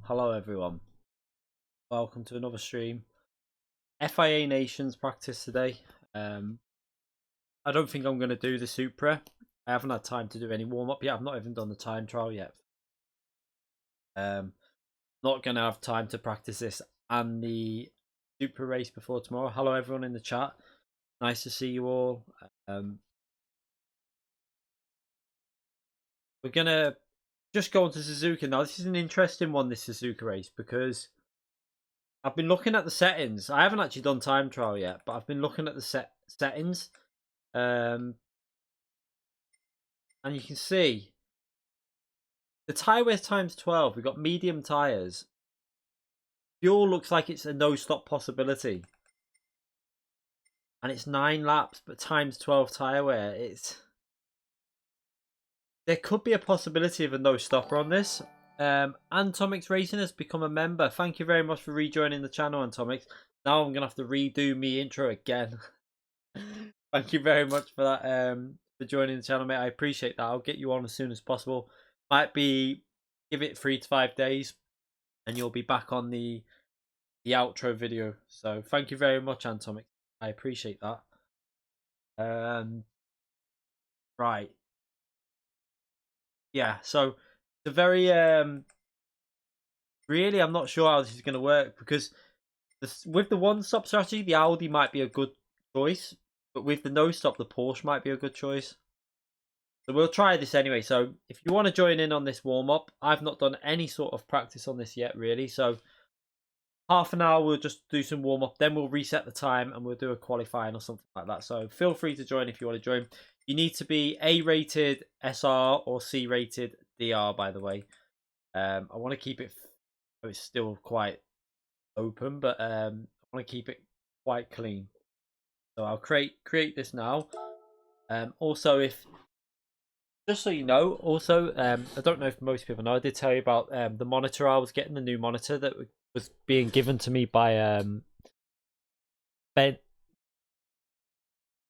Hello everyone, welcome to another stream. FIA Nations practice today. I don't think I'm going to do the Supra. I haven't had time to do any warm-up yet. I've not even done the time trial yet. Not going to have time to practice this and the Supra race before tomorrow. Hello everyone in the chat. Nice to see you all. We're going to just go on to Suzuka now. This is an interesting one, this Suzuka race, because I've been looking at the settings. I haven't actually done time trial yet, but I've been looking at the settings. And you can see the tyre width times 12. We've got medium tyres. Fuel looks like it's a no-stop possibility. And it's 9 laps, but times 12 tyre wear. There could be a possibility of a no-stopper on this. Antomix Racing has become a member. Thank you very much for rejoining the channel, Antomix. Now I'm going to have to redo me intro again. Thank you very much for that, for joining the channel, mate. I appreciate that. I'll get you on as soon as possible. Might be, give it 3 to 5 days, and you'll be back on the outro video. So thank you very much, Antomix. I appreciate that. Right. Yeah, so it's a very really, I'm not sure how this is going to work, because with the one-stop strategy, the Audi might be a good choice, but with the no-stop, the Porsche might be a good choice. So we'll try this anyway. So if you want to join in on this warm-up, I've not done any sort of practice on this yet, really. So half an hour we'll just do some warm up, then we'll reset the time and we'll do a qualifying or something like that. So feel free to join if you want to join. You need to be A rated SR or C rated DR, by the way. I want to keep it, it's still quite open, but I want to keep it quite clean. So I'll create this now. Also, if just so you know, also I don't know if most people know, I did tell you about the monitor I was getting, the new monitor that was being given to me by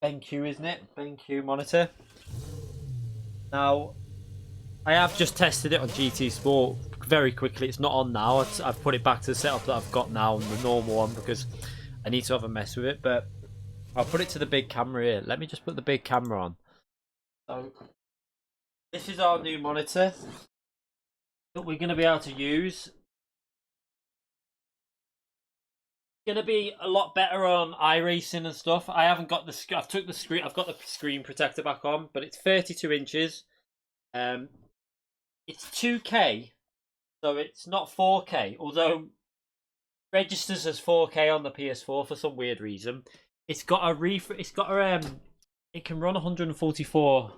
BenQ, isn't it? BenQ monitor. Now I have just tested it on GT Sport very quickly. It's not on now. I've put it back to the setup that I've got now, the normal one, because I need to have a mess with it. But I'll put it to the big camera here. Let me just put the big camera on. So this is our new monitor that we're going to be able to use. Going to be a lot better on iRacing and stuff. I haven't got the I've took the screen. I've got the screen protector back on, but it's 32 inches. It's 2K, so it's not 4K. Although registers as 4K on the PS4 for some weird reason. It's got a it can run 144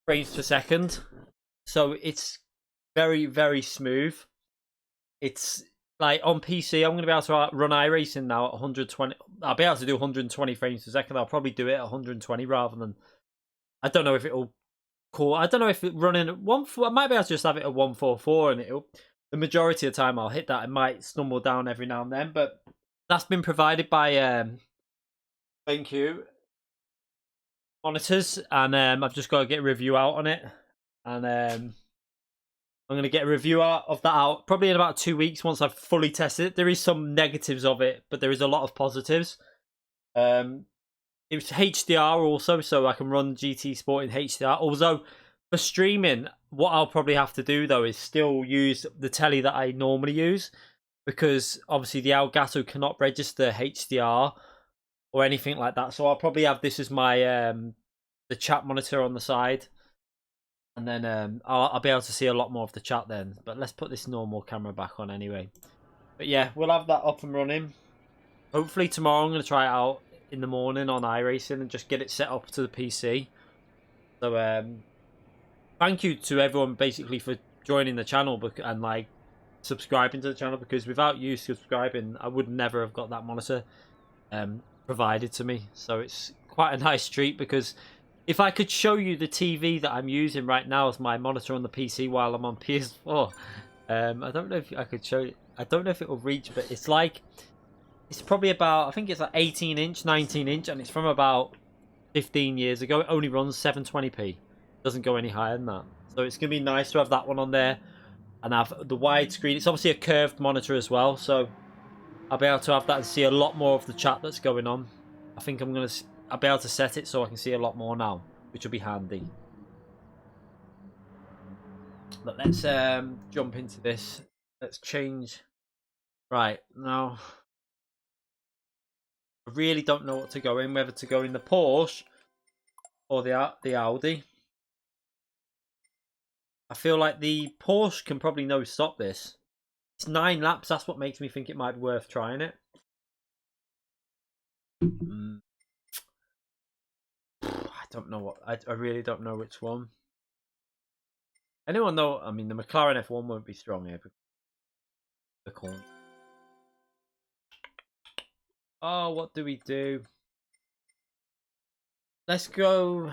frames per second, so it's very, very smooth. It's like on PC, I'm going to be able to run iRacing now at 120. I'll be able to do 120 frames per second. I'll probably do it at 120 rather than. I don't know if it'll. Cool. I don't know if it running at I might be able to just have it at 144, and it'll. The majority of the time, I'll hit that. It might stumble down every now and then, but that's been provided by BenQ monitors, and I've just got to get a review out on it, and I'm going to get a review of that out probably in about 2 weeks once I've fully tested it. There is some negatives of it, but there is a lot of positives. It was HDR also, so I can run GT Sport in HDR. Although for streaming, what I'll probably have to do though is still use the telly that I normally use, because obviously the Elgato cannot register HDR or anything like that. So I'll probably have this as my the chat monitor on the side, and then I'll be able to see a lot more of the chat then. But let's put this normal camera back on anyway. But yeah, we'll have that up and running. Hopefully tomorrow I'm going to try it out in the morning on iRacing and just get it set up to the PC. So thank you to everyone basically for joining the channel and like subscribing to the channel, because without you subscribing, I would never have got that monitor provided to me. So it's quite a nice treat, because if I could show you the TV that I'm using right now as my monitor on the PC while I'm on PS4, I don't know if I could show you. I don't know if it will reach, but it's like, it's probably about, I think it's like 18 inch, 19 inch, and it's from about 15 years ago. It only runs 720p. Doesn't go any higher than that. So it's going to be nice to have that one on there and have the widescreen. It's obviously a curved monitor as well, so I'll be able to have that and see a lot more of the chat that's going on. I think I'll be able to set it so I can see a lot more now, which will be handy. But let's jump into this. Let's change. Right, now I really don't know what to go in, whether to go in the Porsche or the Audi. I feel like the Porsche can probably no stop this. It's 9 laps, that's what makes me think it might be worth trying it. I don't know what, I really don't know which one. Anyone know? I mean, the McLaren F1 won't be strong here. The corner. Oh, what do we do? Let's go.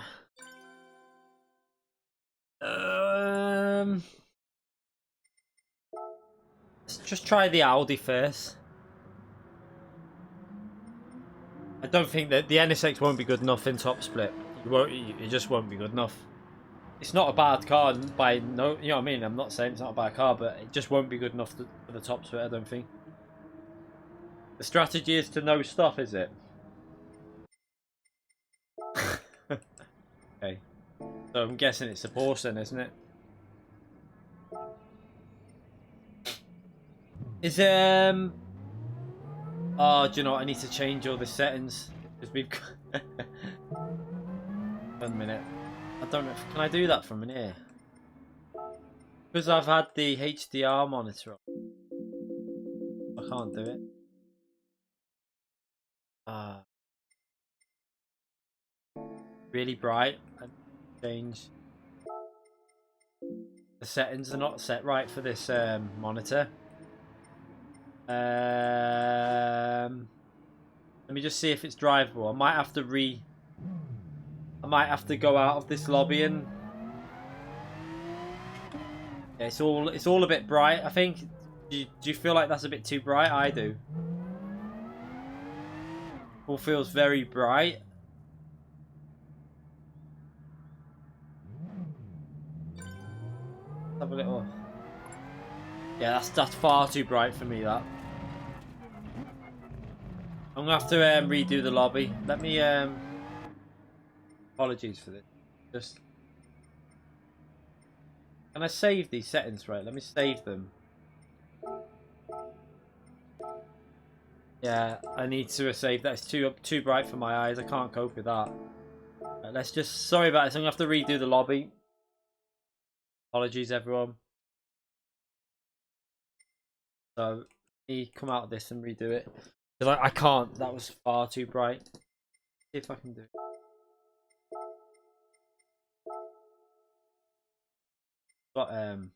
Let's just try the Audi first. I don't think that the NSX won't be good enough in top split. It just won't be good enough. It's not a bad car by no, you know what I mean. I'm not saying it's not a bad car, but it just won't be good enough for the top split. I don't think. The strategy is to no stop, is it? Okay. So I'm guessing it's a Porsche then, isn't it? Is oh, do you know what? I need to change all the settings because we've got 1 minute. I don't know. Can I do that from in here? Because I've had the HDR monitor on. I can't do it. Really bright. And change. The settings are not set right for this monitor. Let me just see if it's drivable. I might have to go out of this lobby and yeah, it's all a bit bright. I think. Do you feel like that's a bit too bright? I do. All feels very bright. Have a little. Yeah, that's far too bright for me. That. I'm gonna have to redo the lobby. Let me. Apologies for this. Just. Can I save these settings? Right. Let me save them. Yeah, I need to save that. It's too bright for my eyes. I can't cope with that. Right, let's just. Sorry about this. I'm gonna have to redo the lobby. Apologies, everyone. So, let me come out of this and redo it. Because I can't. That was far too bright. See if I can do it. Got I'm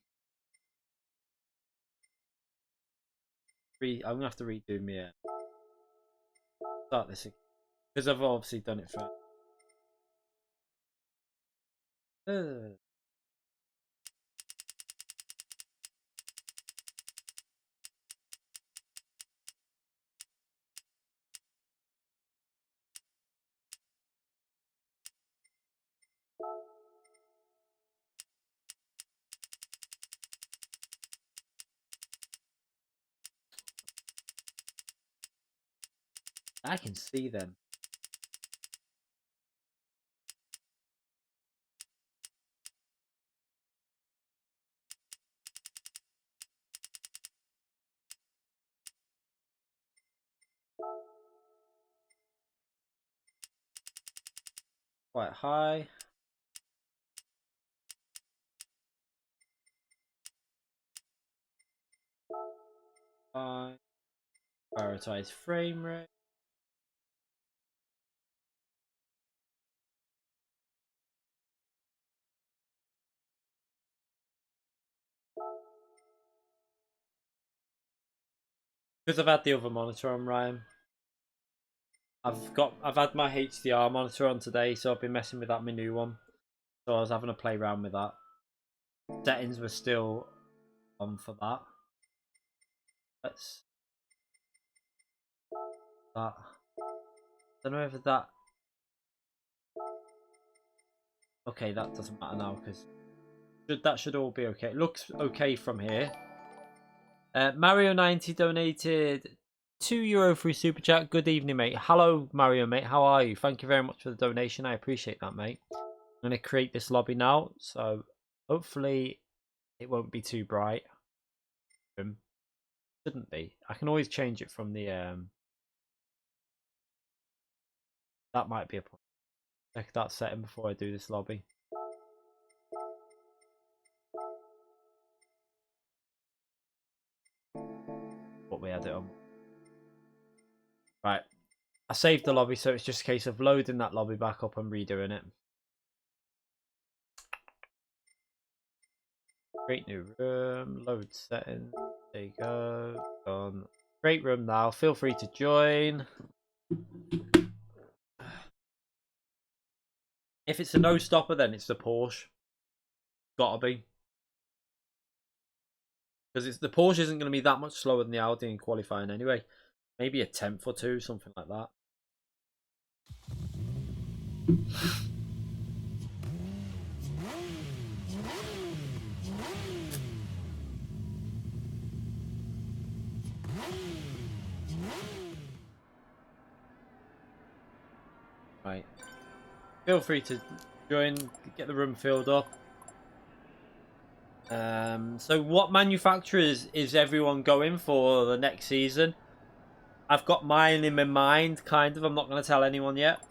gonna have to redo me. Start this again because I've obviously done it for. I can see them. Quite high. High. Prioritize frame rate. Because I've had the other monitor on, Ryan. I've had my HDR monitor on today, so I've been messing with that my new one. So I was having a play around with that. Settings were still on for that. Let's that. I don't know if that. Okay, that doesn't matter now because that should all be okay. It looks okay from here. Mario90 donated €2 through Super Chat. Good evening, mate. Hello, Mario, mate. How are you? Thank you very much for the donation. I appreciate that, mate. I'm going to create this lobby now, so hopefully it won't be too bright. Shouldn't be. I can always change it from the... That might be a point. Check that setting before I do this lobby. What we had it on. Right. I saved the lobby, so it's just a case of loading that lobby back up and redoing it. Create new room, load settings. There you go. Done. Great room now. Feel free to join. If it's a no stopper, then it's the Porsche. Gotta be. Because the Porsche isn't going to be that much slower than the Audi in qualifying anyway. Maybe a 10th or 2, something like that. Right. Feel free to join, get the room filled up. So what manufacturers is everyone going for the next season? I've got mine in my mind, kind of. I'm not going to tell anyone yet.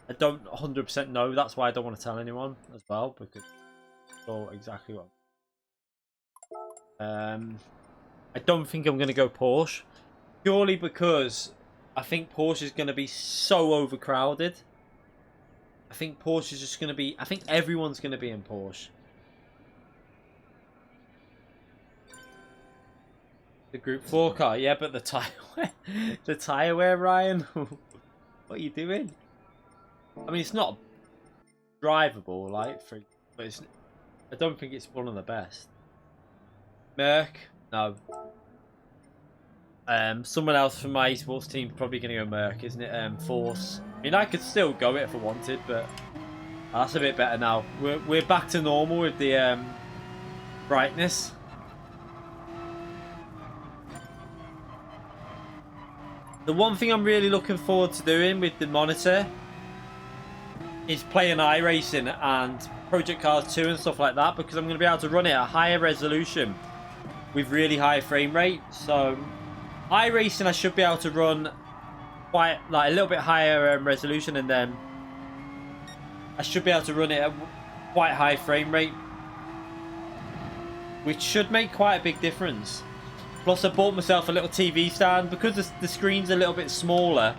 I don't 100% know. That's why I don't want to tell anyone as well, because I know exactly what. I don't think I'm going to go Porsche, purely because I think Porsche is going to be so overcrowded. I think Porsche is just going to be... I think everyone's going to be in Porsche. The Group 4 car, yeah, but the tyre wear... the tyre wear, Ryan? What are you doing? I mean, it's not drivable, like, but it's... I don't think it's one of the best. Merc? No. Someone else from my esports team probably going to go Merc, isn't it? Force. I mean, I could still go it if I wanted, but that's a bit better now. We're back to normal with the brightness. The one thing I'm really looking forward to doing with the monitor is playing iRacing and Project Cars 2 and stuff like that, because I'm going to be able to run it at higher resolution with really high frame rate. So iRacing I should be able to run quite like a little bit higher resolution, and then I should be able to run it at quite high frame rate, which should make quite a big difference. Plus I bought myself a little TV stand because the screen's a little bit smaller.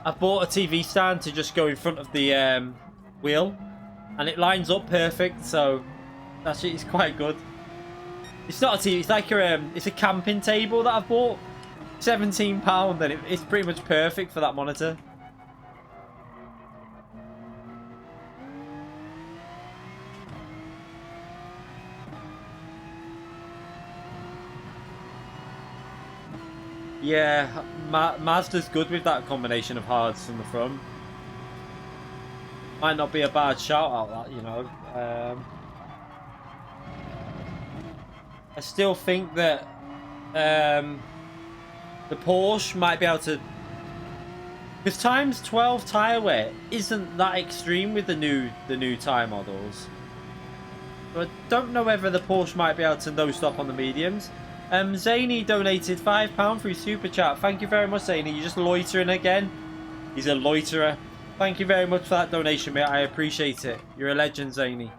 I bought a TV stand to just go in front of the wheel, and it lines up perfect, so actually it's quite good. It's not a TV, it's like it's a camping table that I've bought. £17, and it's pretty much perfect for that monitor. Yeah, Mazda's good with that combination of hards from the front. Might not be a bad shout out, that, you know. I still think that the Porsche might be able to, because times 12 tyre wear isn't that extreme with the new tyre models. So I don't know whether the Porsche might be able to no stop on the mediums. Zany donated £5 through Super Chat. Thank you very much, Zany. You're just loitering again. He's a loiterer. Thank you very much for that donation, mate. I appreciate it. You're a legend, Zany.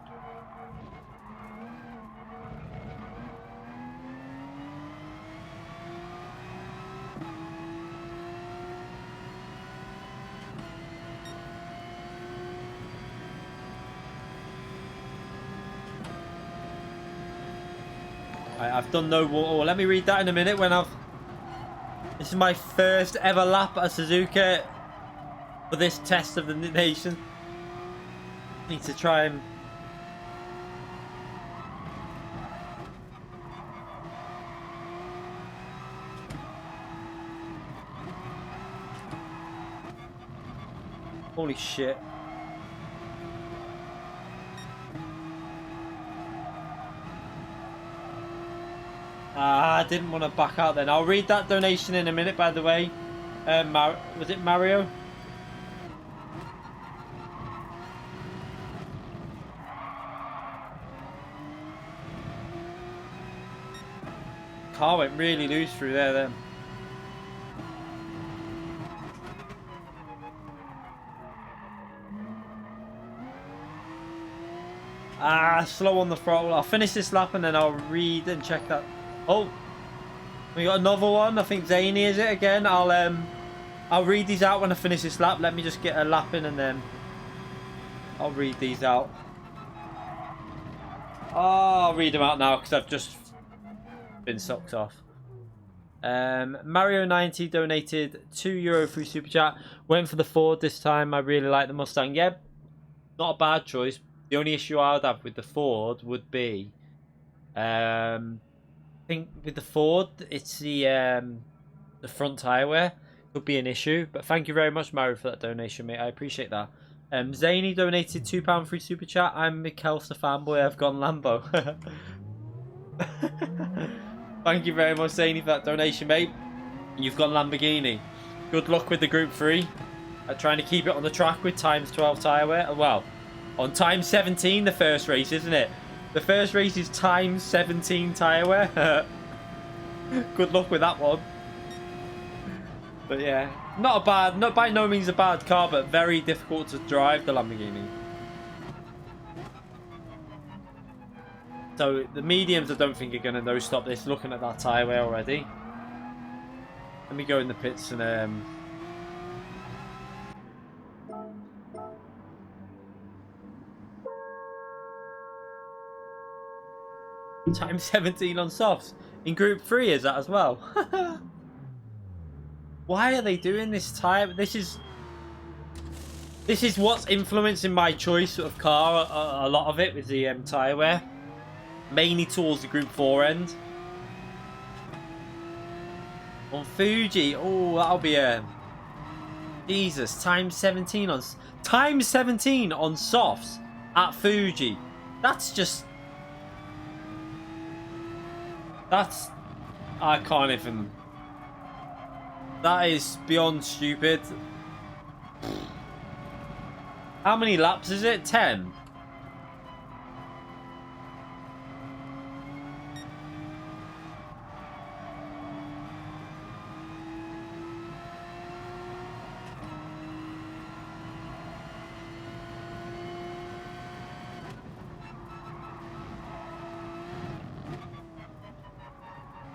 I've done no water. Let me read that in a minute when I've... This is my first ever lap at Suzuka for this test of the nation. Need to try and... Holy shit. I didn't want to back out then. I'll read that donation in a minute, by the way. Was it Mario? Car went really loose through there then. Slow on the throttle. I'll finish this lap and then I'll read and check that. Oh, we got another one. I think Zany is it again. I'll read these out when I finish this lap. Let me just get a lap in and then I'll read these out. Oh, I'll read them out now because I've just been sucked off. Mario90 donated €2 through Super Chat. Went for the Ford this time. I really like the Mustang. Yeah, not a bad choice. The only issue I would have with the Ford would be, I think with the Ford, it's the front tyre wear could be an issue. But thank you very much, Mario, for that donation, mate. I appreciate that. Zany donated £2 through Super Chat. I'm Mikkel's the fanboy. I've gone Lambo. Thank you very much, Zany, for that donation, mate. You've gone Lamborghini. Good luck with the Group 3. Trying to keep it on the track with times 12 tyre wear. Well, on time 17, the first race, isn't it? The first race is times 17 tyre wear. Good luck with that one. But yeah, not by no means a bad car, but very difficult to drive, the Lamborghini. So the mediums I don't think are going to no stop this, looking at that tyre wear already. Let me go in the pits and time 17 on softs. In group 3 is that as well? Why are they doing this time? This is what's influencing my choice of car. A lot of it with the tyre wear. Mainly towards the group 4 end. On Fuji, oh, that'll be a Jesus. Time 17 on softs at Fuji. That's just. That's. I can't even. That is beyond stupid. How many laps is it? 10.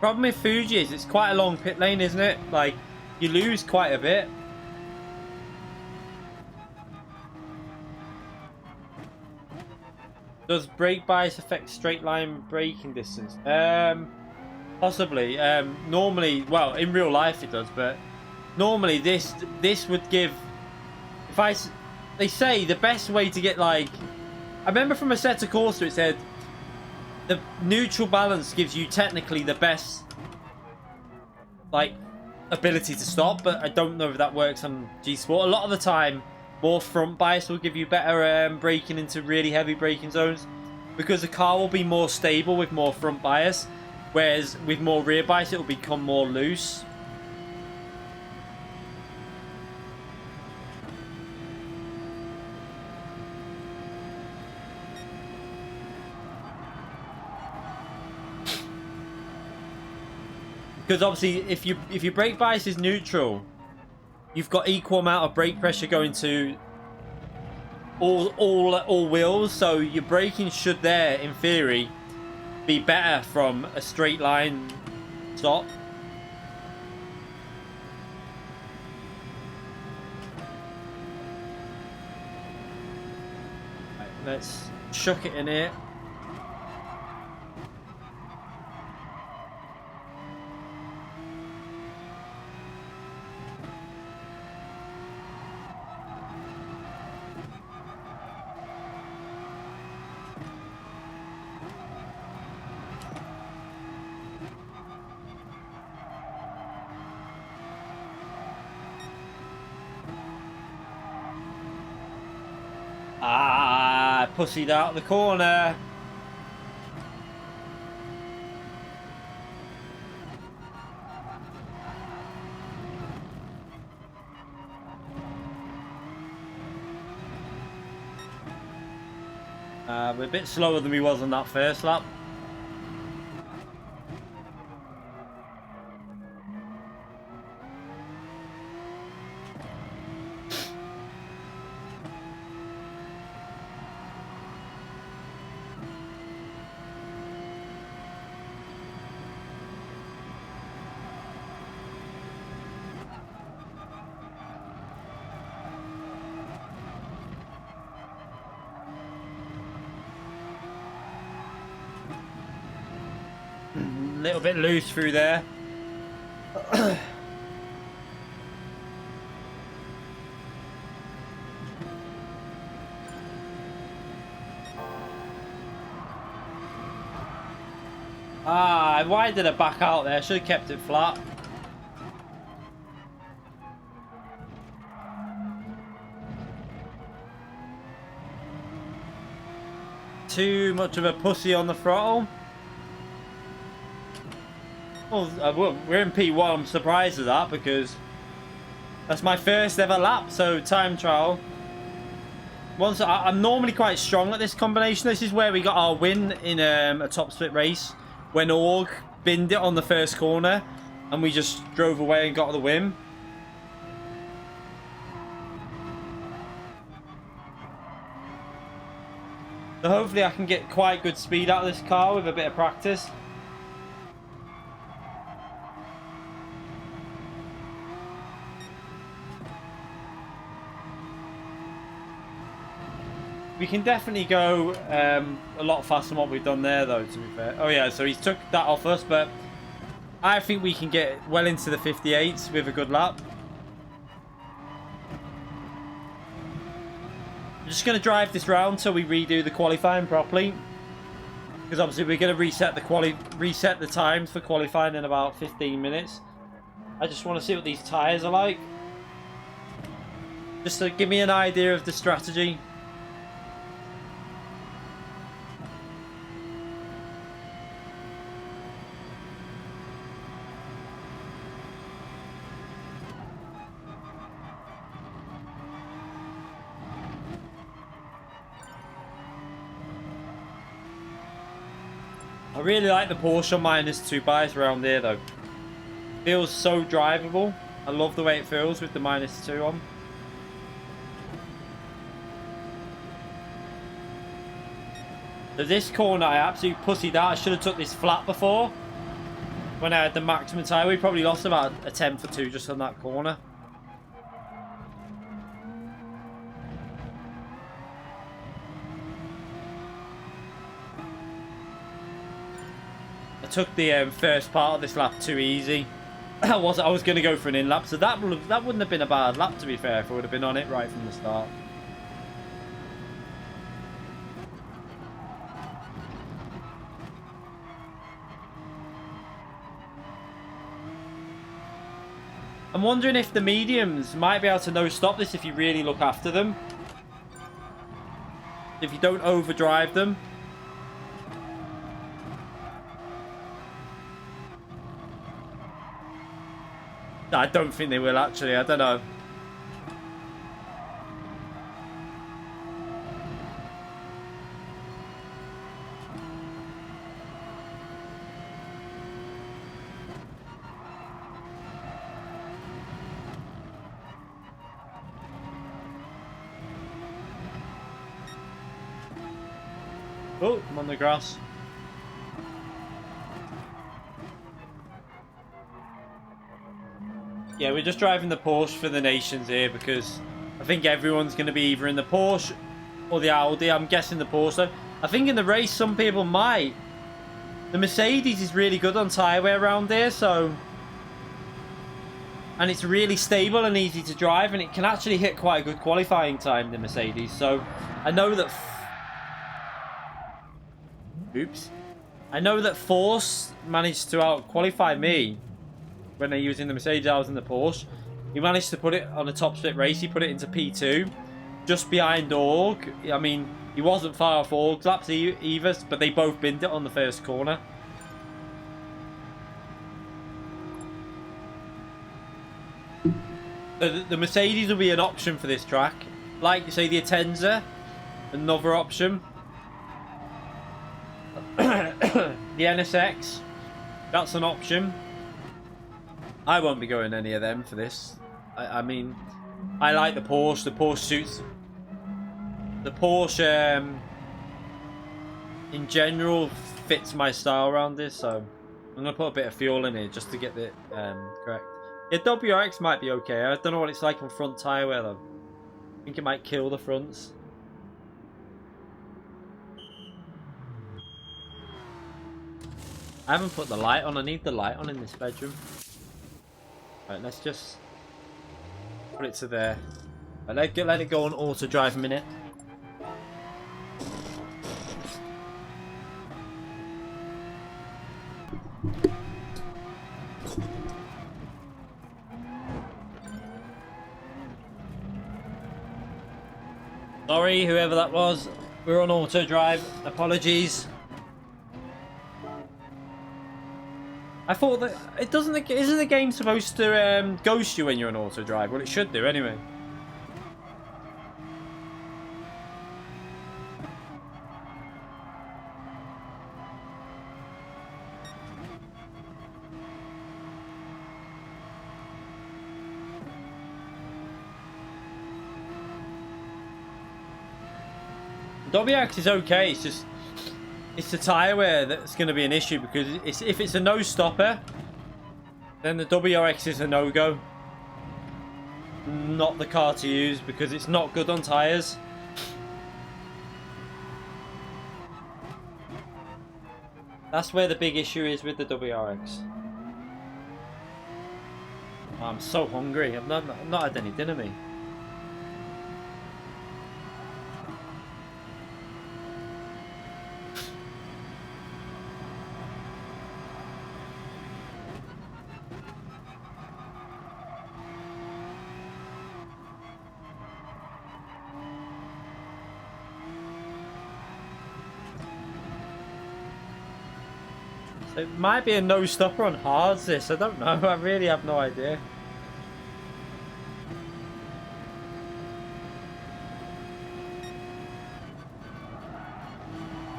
Problem with Fuji is it's quite a long pit lane, isn't it? Like, you lose quite a bit. Does brake bias affect straight line braking distance? Possibly. Normally, well, in real life it does, but normally this would give. They say the best way to get, like, I remember from a set of Corsa it said the neutral balance gives you technically the best, like, ability to stop, but I don't know if that works on G Sport. A lot of the time, more front bias will give you better braking into really heavy braking zones, because the car will be more stable with more front bias, whereas with more rear bias it will become more loose. Because obviously, if your brake bias is neutral, you've got equal amount of brake pressure going to all wheels, so your braking should there, in theory, be better from a straight line stop. Right, let's chuck it in here. Ah, pussied out the corner. We're a bit slower than we was on that first lap. Little bit loose through there. Why did I back out there? Should have kept it flat. Too much of a pussy on the throttle. Well, we're in P1. I'm surprised at that because that's my first ever lap. So time trial. I'm normally quite strong at this combination. This is where we got our win in a top split race when Org binned it on the first corner, and we just drove away and got the win. So hopefully I can get quite good speed out of this car with a bit of practice. We can definitely go a lot faster than what we've done there, though, to be fair. Oh, yeah, so he took that off us, but I think we can get well into the 58s with a good lap. I'm just going to drive this round till we redo the qualifying properly. Because obviously we're going to reset the times for qualifying in about 15 minutes. I just want to see what these tyres are like. Just to give me an idea of the strategy. I really like the Porsche -2 bias around there though. Feels so drivable. I love the way it feels with the -2 on. So this corner I absolutely pussied out. I should have took this flat before. When I had the maximum tyre, we probably lost about a 10th or 2 just on that corner. I took the first part of this lap too easy. I was going to go for an in lap, so that wouldn't have been a bad lap to be fair if I would have been on it right from the start. I'm wondering if the mediums might be able to no-stop this if you really look after them. If you don't overdrive them. I don't think they will actually, I don't know. Oh, I'm on the grass. Yeah, we're just driving the Porsche for the nations here because I think everyone's going to be either in the Porsche or the Audi. I'm guessing the Porsche though. I think in the race some people might. The Mercedes is really good on tyre wear around here, so... And it's really stable and easy to drive, and it can actually hit quite a good qualifying time, the Mercedes. So I know that... Oops. I know that Force managed to out-qualify me when they're using the Mercedes. I was in the Porsche. He managed to put it on a top split race. He put it into P2, just behind Org. I mean, he wasn't far off Org's laps either, but they both binned it on the first corner. The Mercedes will be an option for this track. Like, say, the Atenza, another option. The NSX, that's an option. I won't be going any of them for this. I mean, I like the Porsche. The Porsche suits. The Porsche, in general, fits my style around this. So I'm gonna put a bit of fuel in it just to get it correct. Yeah, WRX might be okay. I don't know what it's like on front tyre wear though. I think it might kill the fronts. I haven't put the light on. I need the light on in this bedroom. Right, let's just put it to there. Right, let it go on auto drive a minute. Sorry, whoever that was. We're on auto drive. Apologies. I thought that it doesn't. Isn't the game supposed to ghost you when you're on auto drive? Well, it should do anyway. WX is okay. It's just. It's the tyre wear that's going to be an issue because if it's a no-stopper, then the WRX is a no-go. Not the car to use because it's not good on tyres. That's where the big issue is with the WRX. I'm so hungry. I've not had any dinner, me. It might be a no-stopper on hards, this. I don't know. I really have no idea.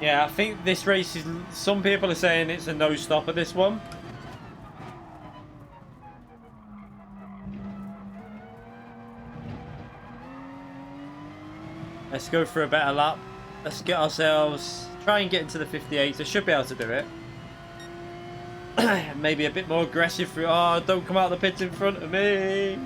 Yeah, I think this race is... Some people are saying it's a no-stopper, this one. Let's go for a better lap. Let's get ourselves... Try and get into the 58s. I should be able to do it. Maybe a bit more aggressive through. Oh, don't come out the pits in front of me.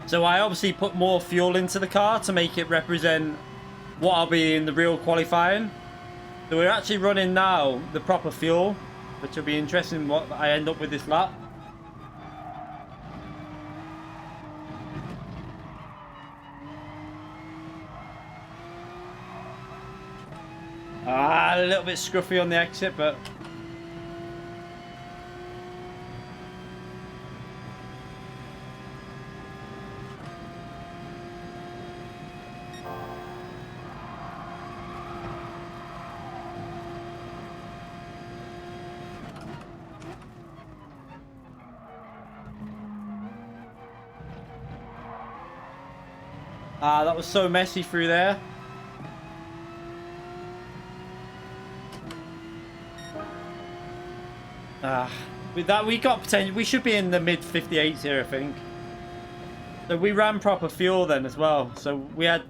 So I obviously put more fuel into the car to make it represent what I'll be in the real qualifying. So we're actually running now the proper fuel, which will be interesting what I end up with this lap. A little bit scruffy on the exit, but... that was so messy through there. With that, we got potential. We should be in the mid 58s here, I think. So we ran proper fuel then as well. So I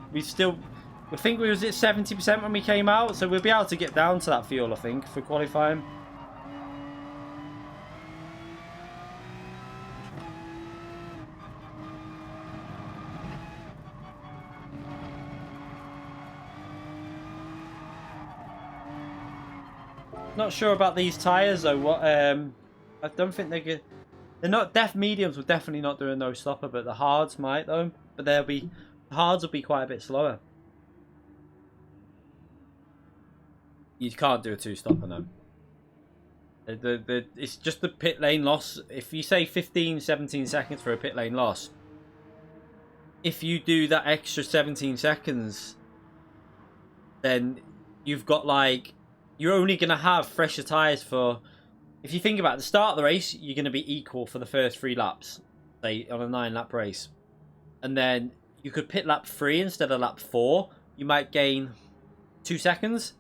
think we was at 70% when we came out. So we'll be able to get down to that fuel, I think, for qualifying. Not sure about these tires though. What I don't think they're good. They're not mediums will definitely not do a no stopper, but the hards might though. But the hards will be quite a bit slower. You can't do a two stopper no. It's just the pit lane loss. If you say 15-17 seconds for a pit lane loss, if you do that extra 17 seconds, then you've got like, you're only going to have fresher tyres for, if you think about it, the start of the race, you're going to be equal for the first 3 laps, say on a 9-lap race. And then you could pit lap 3 instead of lap 4. You might gain 2 seconds,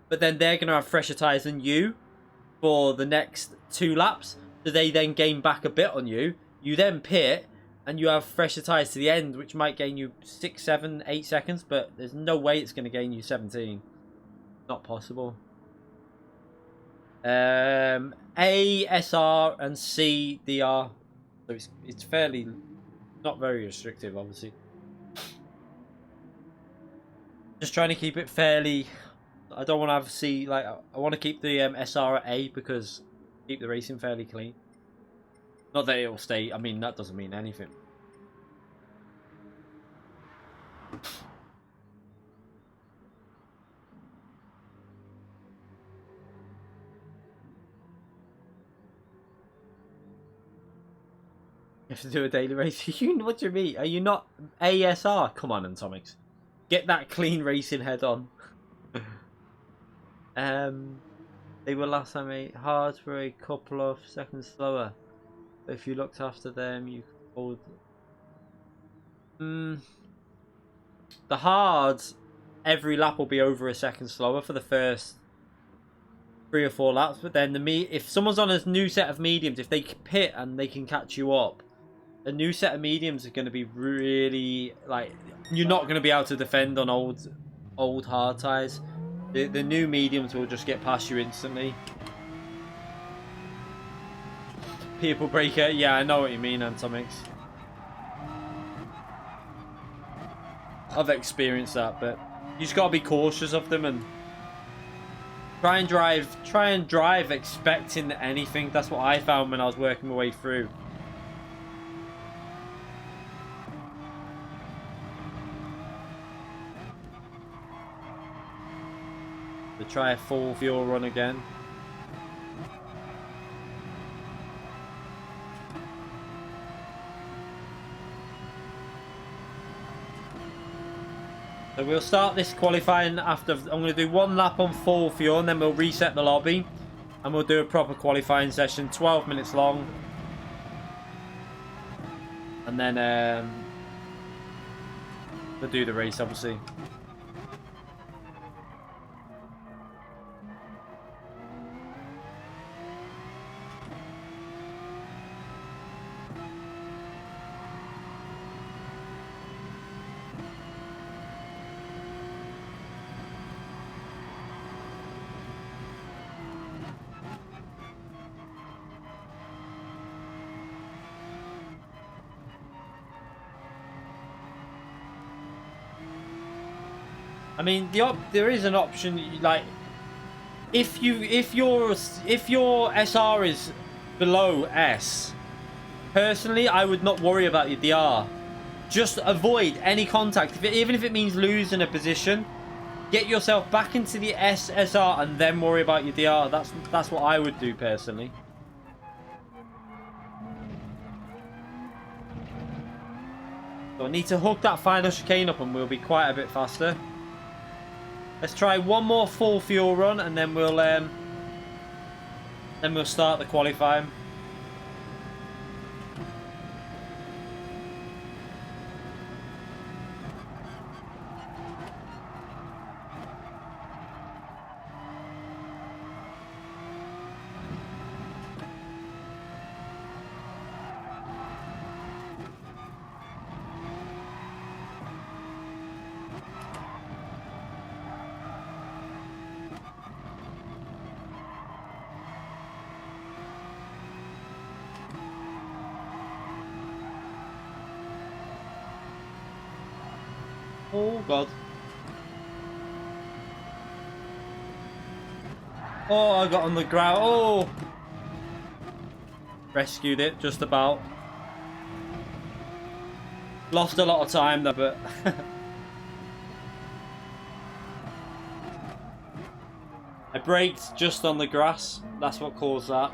but then they're going to have fresher tyres than you for the next 2 laps. So they then gain back a bit on you. You then pit, and you have fresher tyres to the end, which might gain you 6, 7, 8 seconds, but there's no way it's going to gain you 17. Not possible. A, SR, and C, DR. So it's fairly, not very restrictive, obviously. Just trying to keep it fairly. I don't want to have C, like, I want to keep the SR at A because keep the racing fairly clean. Not that it'll stay, I mean, that doesn't mean anything. have to do a daily race. What do you mean? Are you not ASR? Come on, Atomics. Get that clean racing head on. They were last time hard for a couple of seconds slower. But if you looked after them, you could hold. The hards, every lap will be over a second slower for the first 3 or 4 laps. But then if someone's on a new set of mediums, if they pit and they can catch you up, a new set of mediums are going to be really like you're not going to be able to defend on old hard tires. The new mediums will just get past you instantly. People breaker, yeah, I know what you mean, Atomics. I've experienced that, but you just gotta be cautious of them and try and drive expecting anything. That's what I found when I was working my way through. To try a full fuel run again. So we'll start this qualifying after. I'm going to do 1 lap on full fuel and then we'll reset the lobby. And we'll do a proper qualifying session, 12 minutes long. And then we'll do the race, obviously. I mean, there is an option like if your SR is below S. Personally, I would not worry about your DR. Just avoid any contact, even if it means losing a position. Get yourself back into the SSR and then worry about your DR. That's what I would do personally. So I need to hook that final chicane up and we'll be quite a bit faster. Let's try 1 more full fuel run and then we'll start the qualifying. Oh god. Oh, I got on the ground. Oh! Rescued it, just about. Lost a lot of time there, but... I braked just on the grass. That's what caused that.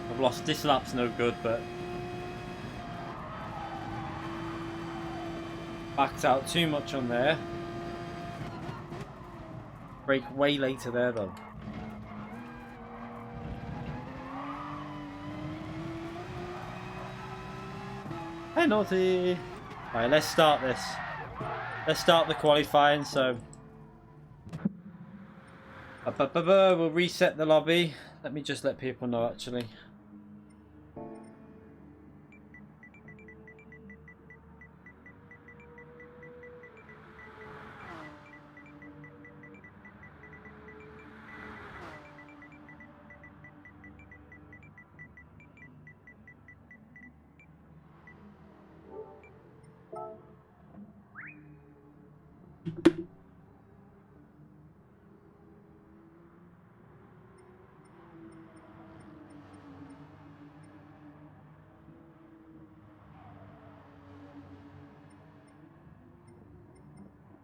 I've lost. This lap's no good, but backed out too much on there. Brake way later there though. Penalty. Alright, let's start this. Let's start the qualifying. So we'll reset the lobby. Let me just let people know actually.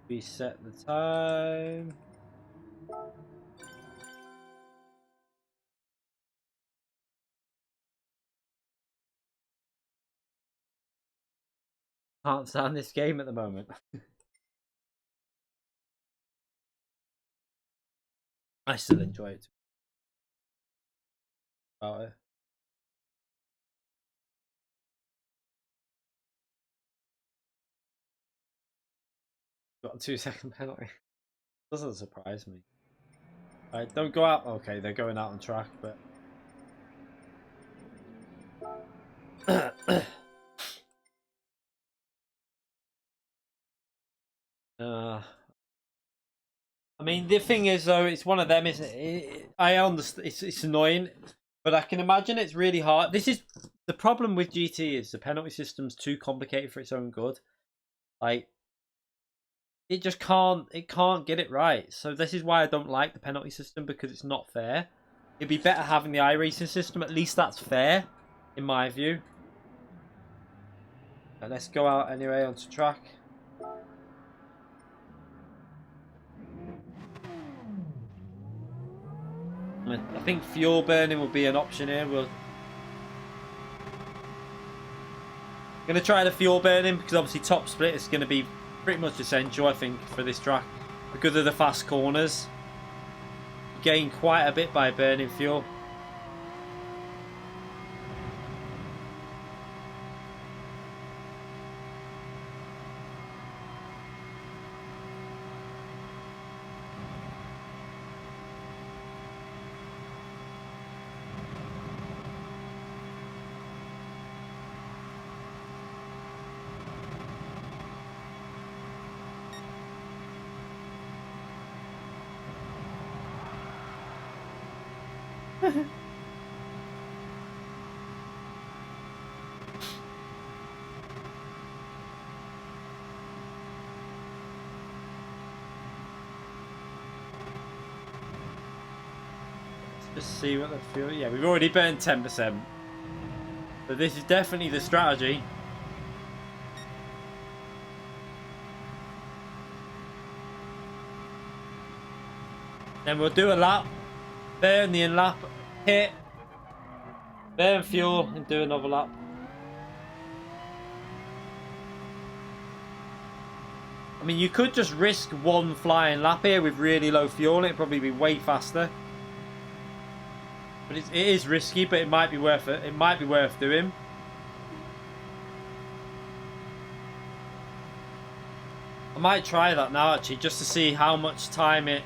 Reset the time. Can't stand this game at the moment. I still enjoy it. About it. Got a 2-second penalty. Doesn't surprise me. Right, don't go out. Okay, they're going out on track, but I mean, the thing is, though, it's one of them, isn't it? I understand it's annoying, but I can imagine it's really hard. This is the problem with GT is the penalty system's too complicated for its own good. Like, it just can't get it right. So this is why I don't like the penalty system, because it's not fair. It'd be better having the iRacing system. At least that's fair, in my view. But let's go out anyway onto track. I think fuel burning will be an option here. We're going to try the fuel burning because obviously top split is going to be pretty much essential, I think, for this track because of the fast corners. You gain quite a bit by burning fuel. Just see what the fuel. Yeah, we've already burned 10%. But this is definitely the strategy. Then we'll do a lap, burn the in-lap, hit, burn fuel, and do another lap. I mean, you could just risk one flying lap here with really low fuel, and it'd probably be way faster. But it is risky, but it might be worth it. It might be worth doing. I might try that now, actually, just to see how much time it,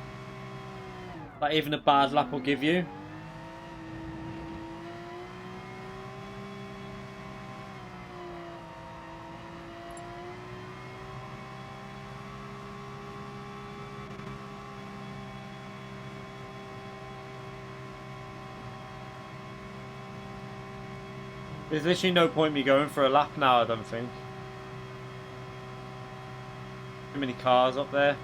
like even a bad lap, will give you. There's literally no point me going for a lap now, I don't think. Too many cars up there.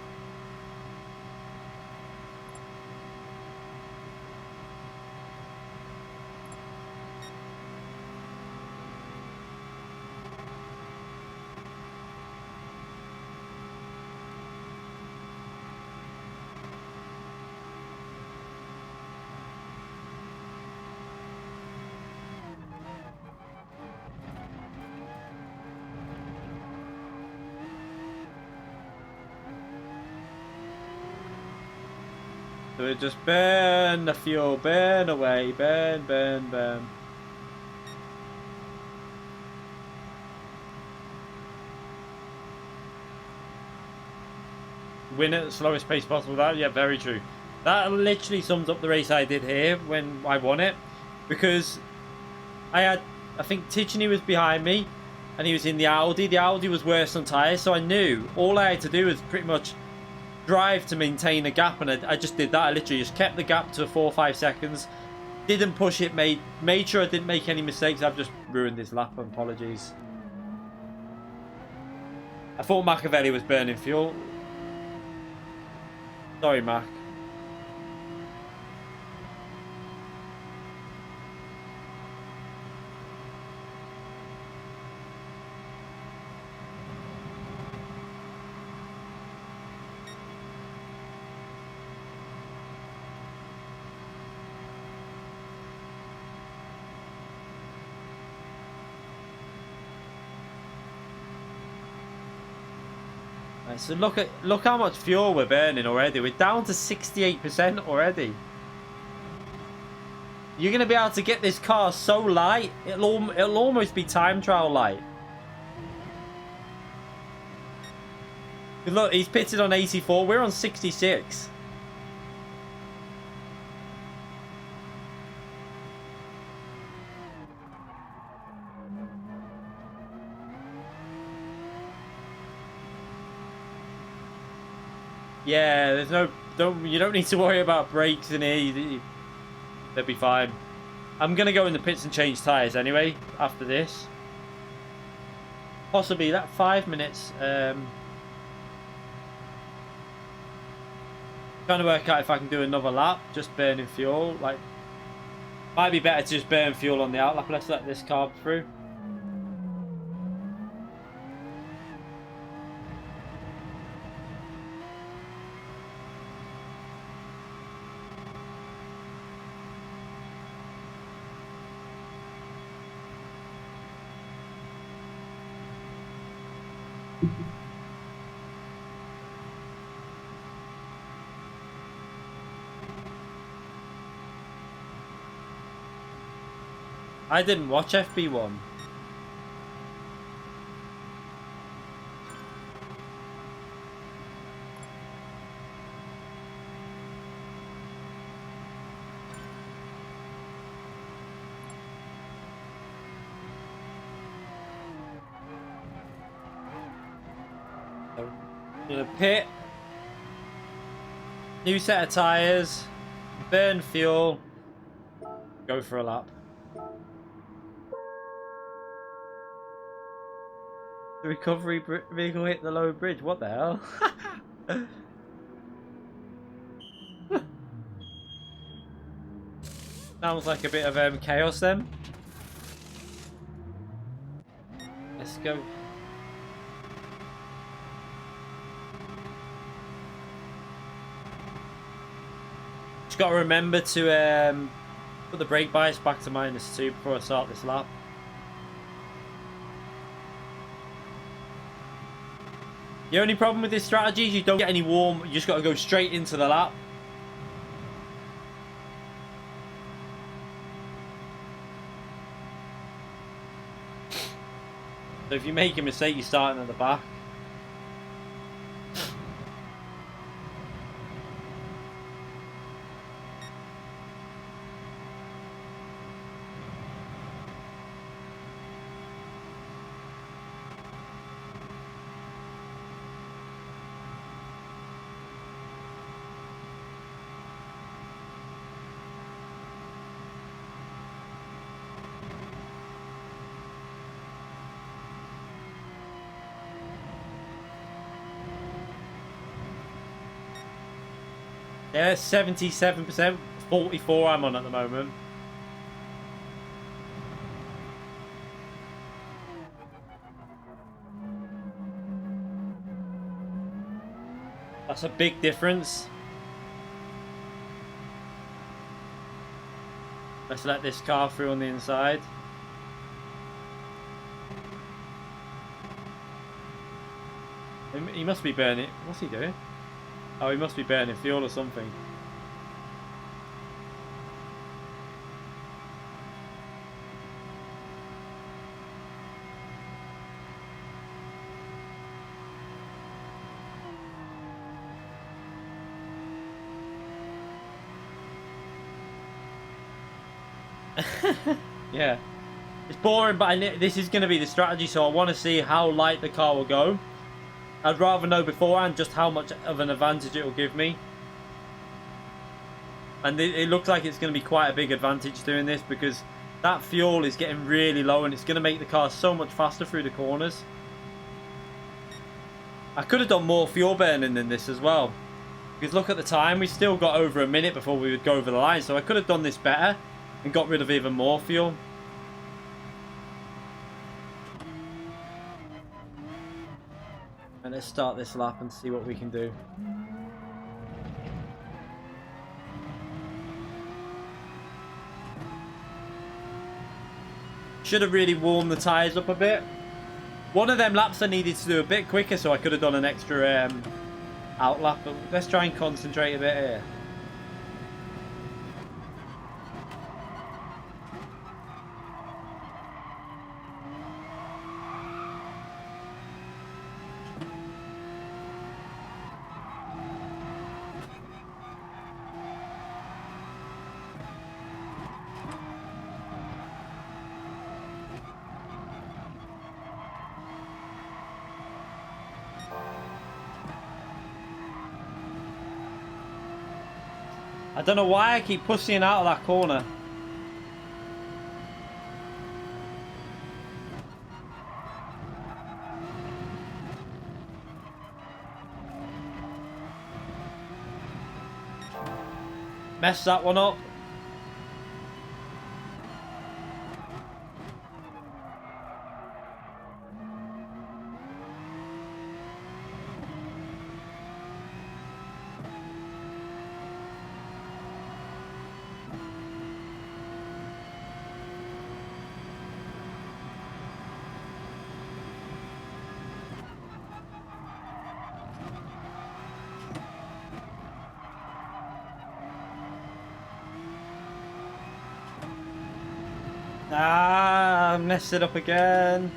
So it just burn the fuel, burn away, burn, burn, burn. Win at the slowest pace possible. That, yeah, very true. That literally sums up the race I did here when I won it, because I think Ticheney was behind me, and he was in the Audi. The Audi was worse on tyres, so I knew all I had to do was pretty much drive to maintain a gap, and I just did that. I literally just kept the gap to 4 or 5 seconds, didn't push it, made sure I didn't make any mistakes. I've just ruined this lap, apologies. I thought Machiavelli was burning fuel. Sorry, Mac. Right, so look how much fuel we're burning already. We're down to 68% already. You're gonna be able to get this car so light, it'll almost be time trial light. Look, he's pitted on 84. We're on 66. Yeah, there's no you don't need to worry about brakes in here. They'll be fine. I'm gonna go in the pits and change tires anyway after this. Possibly that 5 minutes. Trying to work out if I can do another lap, just burning fuel. Like, might be better to just burn fuel on the outlap. Let's let this carb through. I didn't watch FB1. In a pit, new set of tires, burn fuel, go for a lap. The recovery vehicle hit the low bridge. What the hell? Sounds like a bit of chaos then. Let's go. Just got to remember to put the brake bias back to -2 before I start this lap. The only problem with this strategy is you don't get any warm. You just got to go straight into the lap. So if you make a mistake, you're starting at the back. Yeah, 77%, 44 I'm on at the moment. That's a big difference. Let's let this car through on the inside. He must be burning. What's he doing? Oh, he must be burning fuel or something. Yeah. It's boring, but this is going to be the strategy, so I want to see how light the car will go. I'd rather know beforehand just how much of an advantage it will give me. And it looks like it's going to be quite a big advantage doing this because that fuel is getting really low and it's going to make the car so much faster through the corners. I could have done more fuel burning than this as well Because look at the time, we still got over a minute before we would go over the line. So I could have done this better and got rid of even more fuel. And let's start this lap and see what we can do. Should have really warmed the tyres up a bit. One of them laps I needed to do a bit quicker, so I could have done an extra out lap. But let's try and concentrate a bit here. I don't know why I keep pushing out of that corner. Messed that one up. Ah, messed it up again.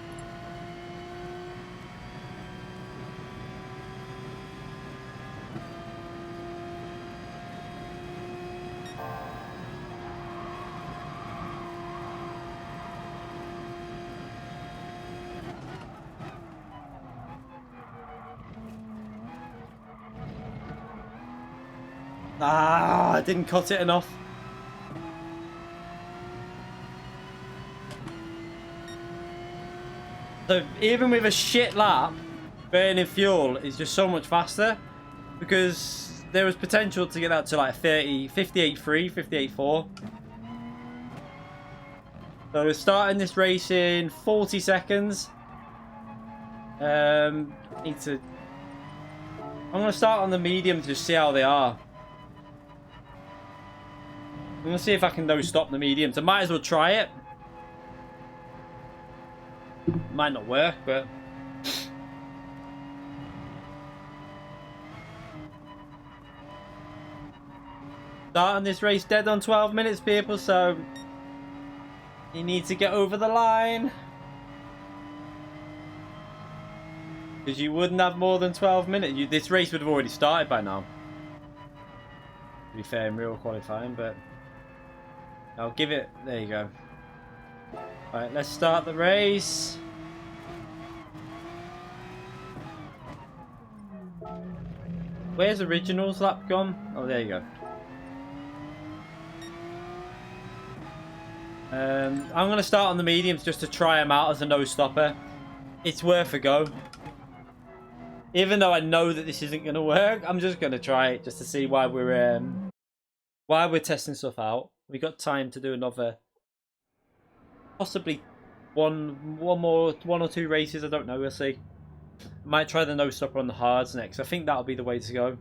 Ah, I didn't cut it enough. So even with a shit lap, burning fuel is just so much faster because there was potential to get that to like 58.3, 58.4. So we're starting this race in 40 seconds. I'm going to start on the medium to just see how they are. I'm going to see if I can no stop the mediums. I might as well try it. Might not work, but starting this race dead on 12 minutes, people, so you need to get over the line because you wouldn't have more than 12 minutes. This race would have already started by now, to be fair, in real qualifying, but I'll give it. There you go. Alright, let's start the race. Where's Originals lap gone? Oh, there you go. I'm going to start on the mediums just to try them out as a no-stopper. It's worth a go. Even though I know that this isn't going to work, I'm just going to try it just to see why we're testing stuff out. We got time to do another, possibly one or two races. I don't know. We'll see. Might try the no stopper on the hards next. I think that'll be the way to go.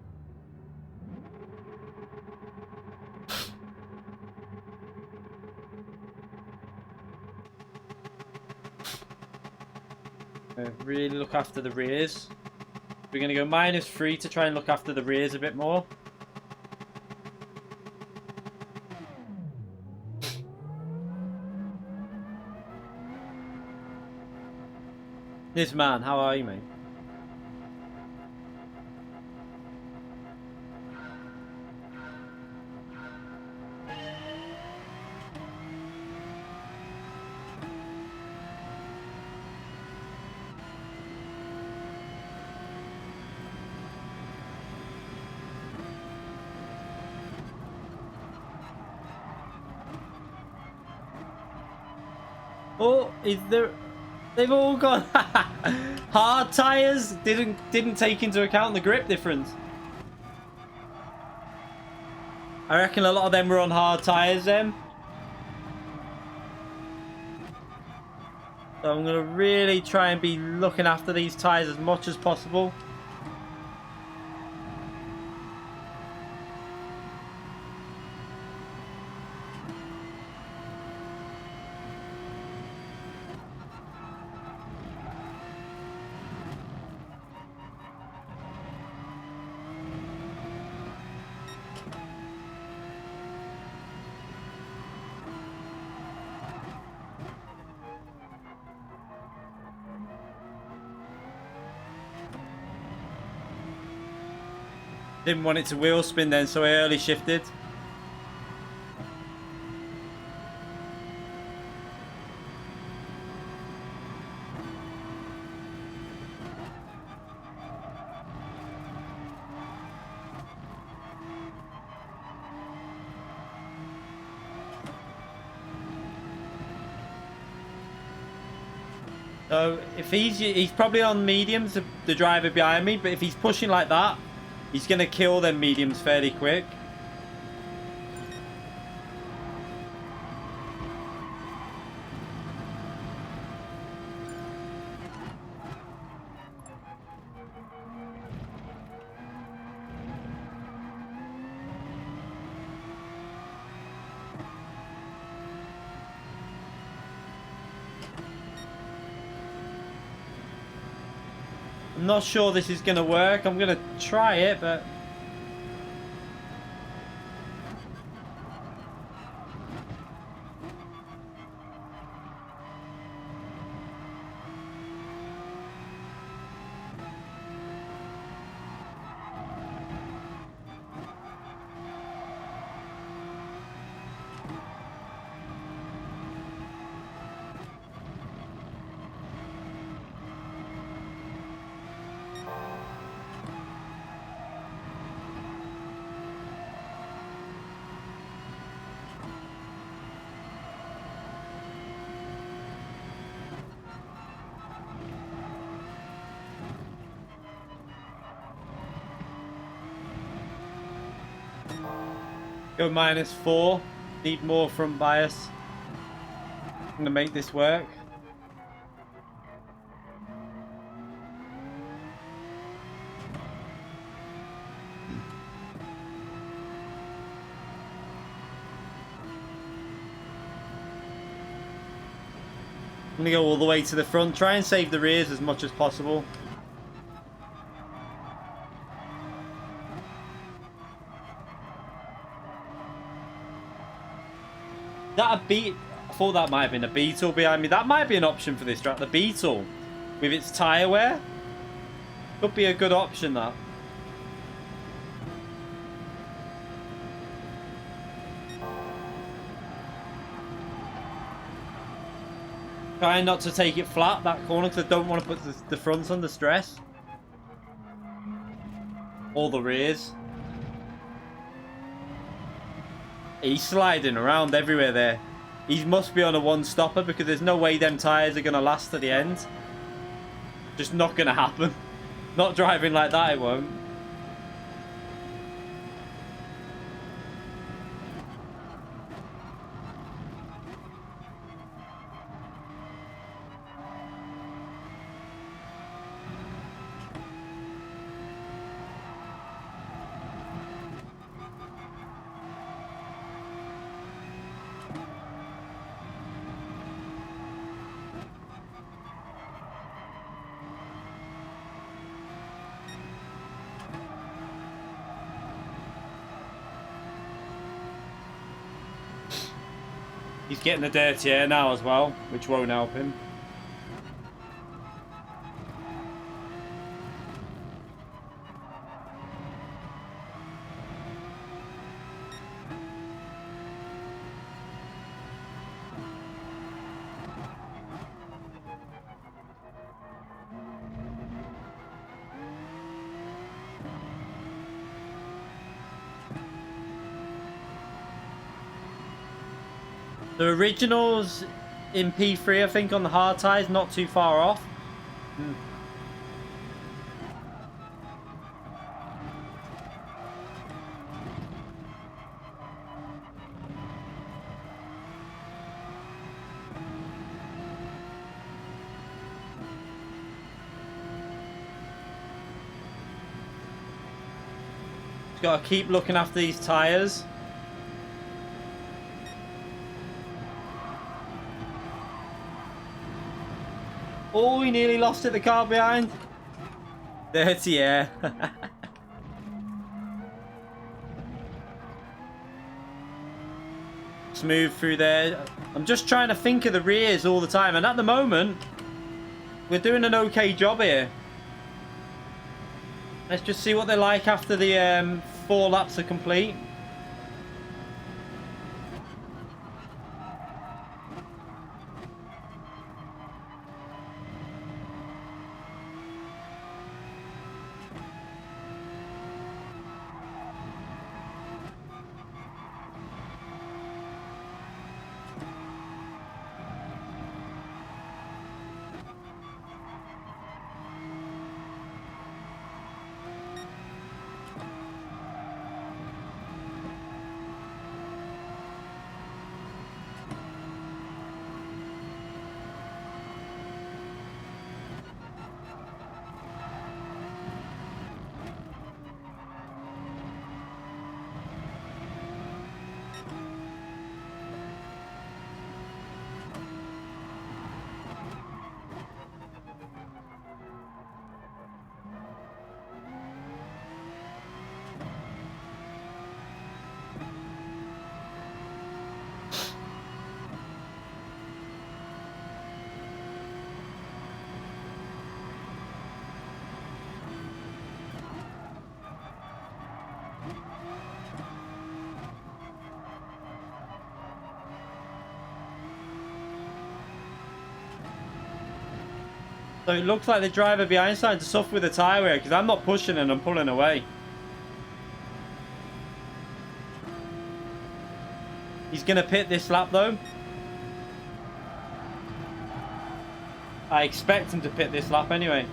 Really look after the rears. We're going to go -3 to try and look after the rears a bit more. This man, how are you, mate? Oh, is there? They've all gone. Hard tires didn't take into account the grip difference. I reckon a lot of them were on hard tyres then. So I'm going to really try and be looking after these tyres as much as possible. Didn't want it to wheel spin then, so I early shifted. So if he's probably on mediums, the driver behind me, but if he's pushing like that, he's going to kill them mediums fairly quick. I'm not sure this is going to work. I'm going to try it, but... Go -4. Need more front bias. I'm going to make this work. I'm going to go all the way to the front. Try and save the rears as much as possible. That a beat? I thought that might have been a Beetle behind me. That might be an option for this track. The Beetle with its tyre wear could be a good option. That. Trying not to take it flat that corner because I don't want to put the fronts under stress. Or the rears. He's sliding around everywhere there. He must be on a one-stopper because there's no way them tyres are going to last to the end. Just not going to happen. Not driving like that, it won't. He's getting the dirty air now as well, which won't help him. The originals in P3, I think, on the hard tyres, not too far off. got to keep looking after these tyres. Oh, he nearly lost it, the car behind. Dirty air. Smooth through there. I'm just trying to think of the rears all the time, and at the moment we're doing an okay job here. Let's just see what they're like after the 4 laps are complete. So it looks like the driver behind starting to suffer with the tyre wear because I'm not pushing and I'm pulling away. He's going to pit this lap though. I expect him to pit this lap anyway.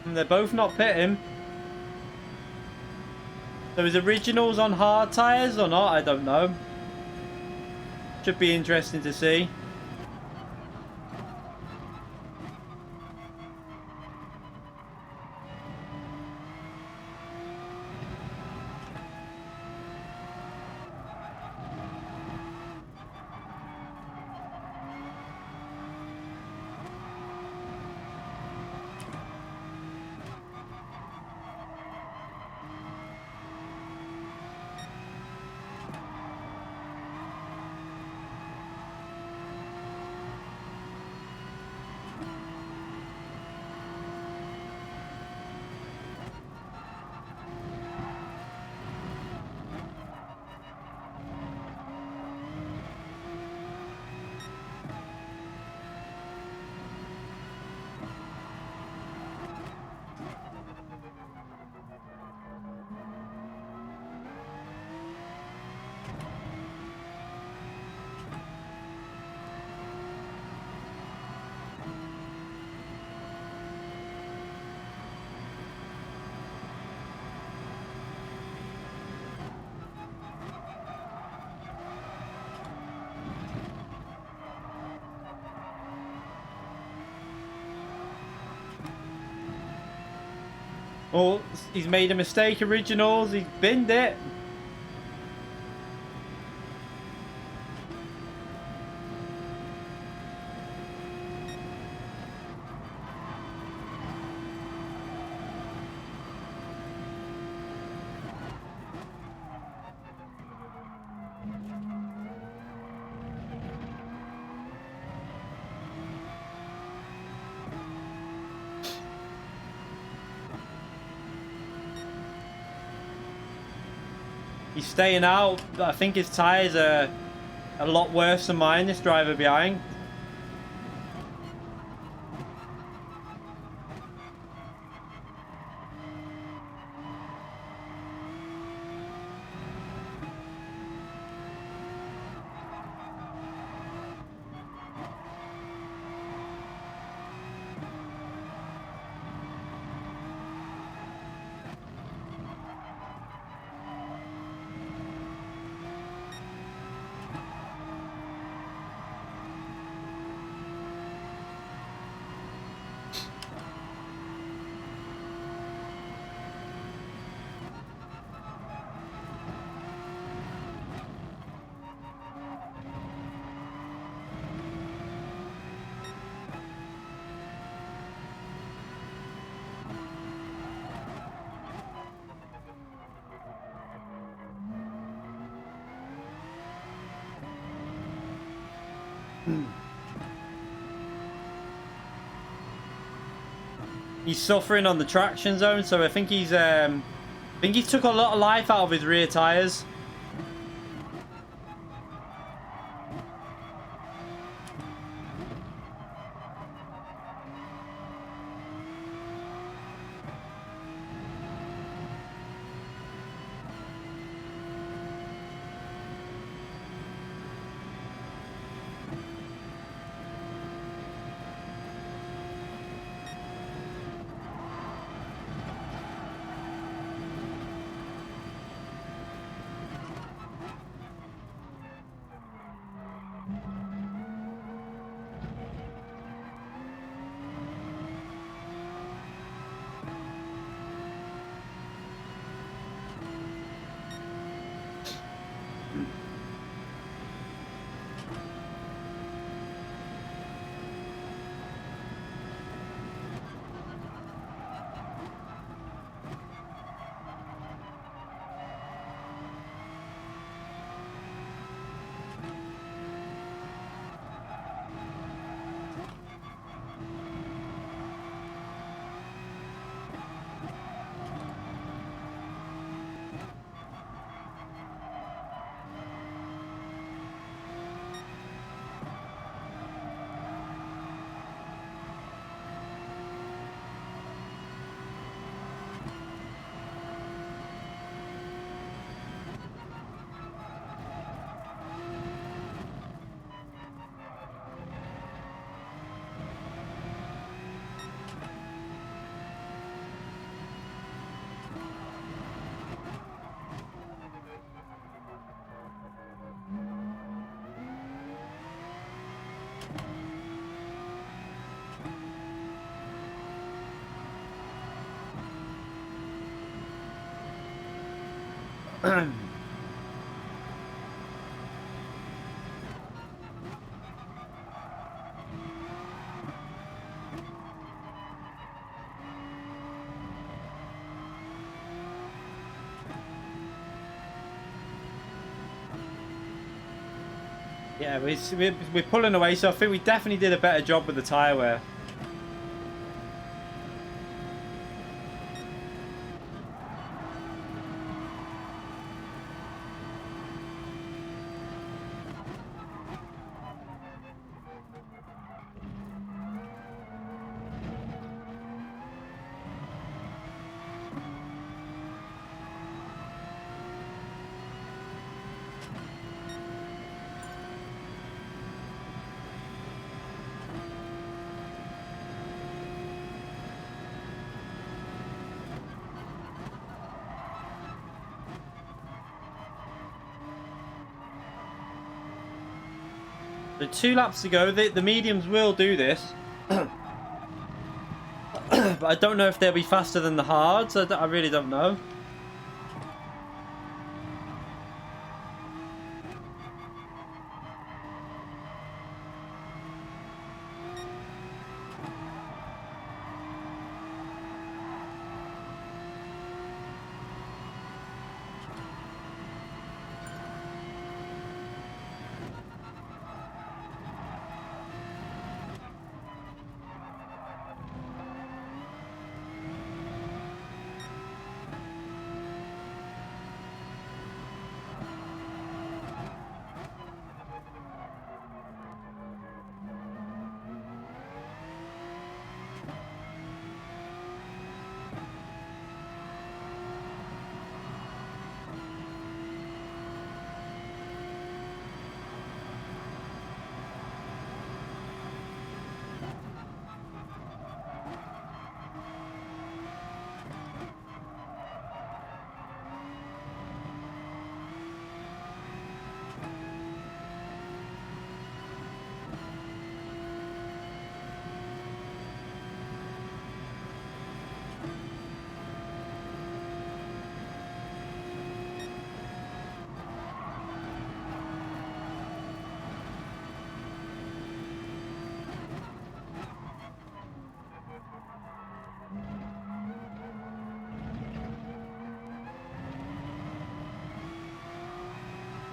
And they're both not pitting. So his originals on hard tyres or not? I don't know. Should be interesting to see. Oh, he's made a mistake, originals. He's binned it. He's staying out. I think his tyres are a lot worse than mine, this driver behind. He's suffering on the traction zone, so I think he took a lot of life out of his rear tires. Yeah, we're pulling away, so I think we definitely did a better job with the tyre wear. So 2 laps to go. The mediums will do this. But I don't know if they'll be faster than the hards. I really don't know.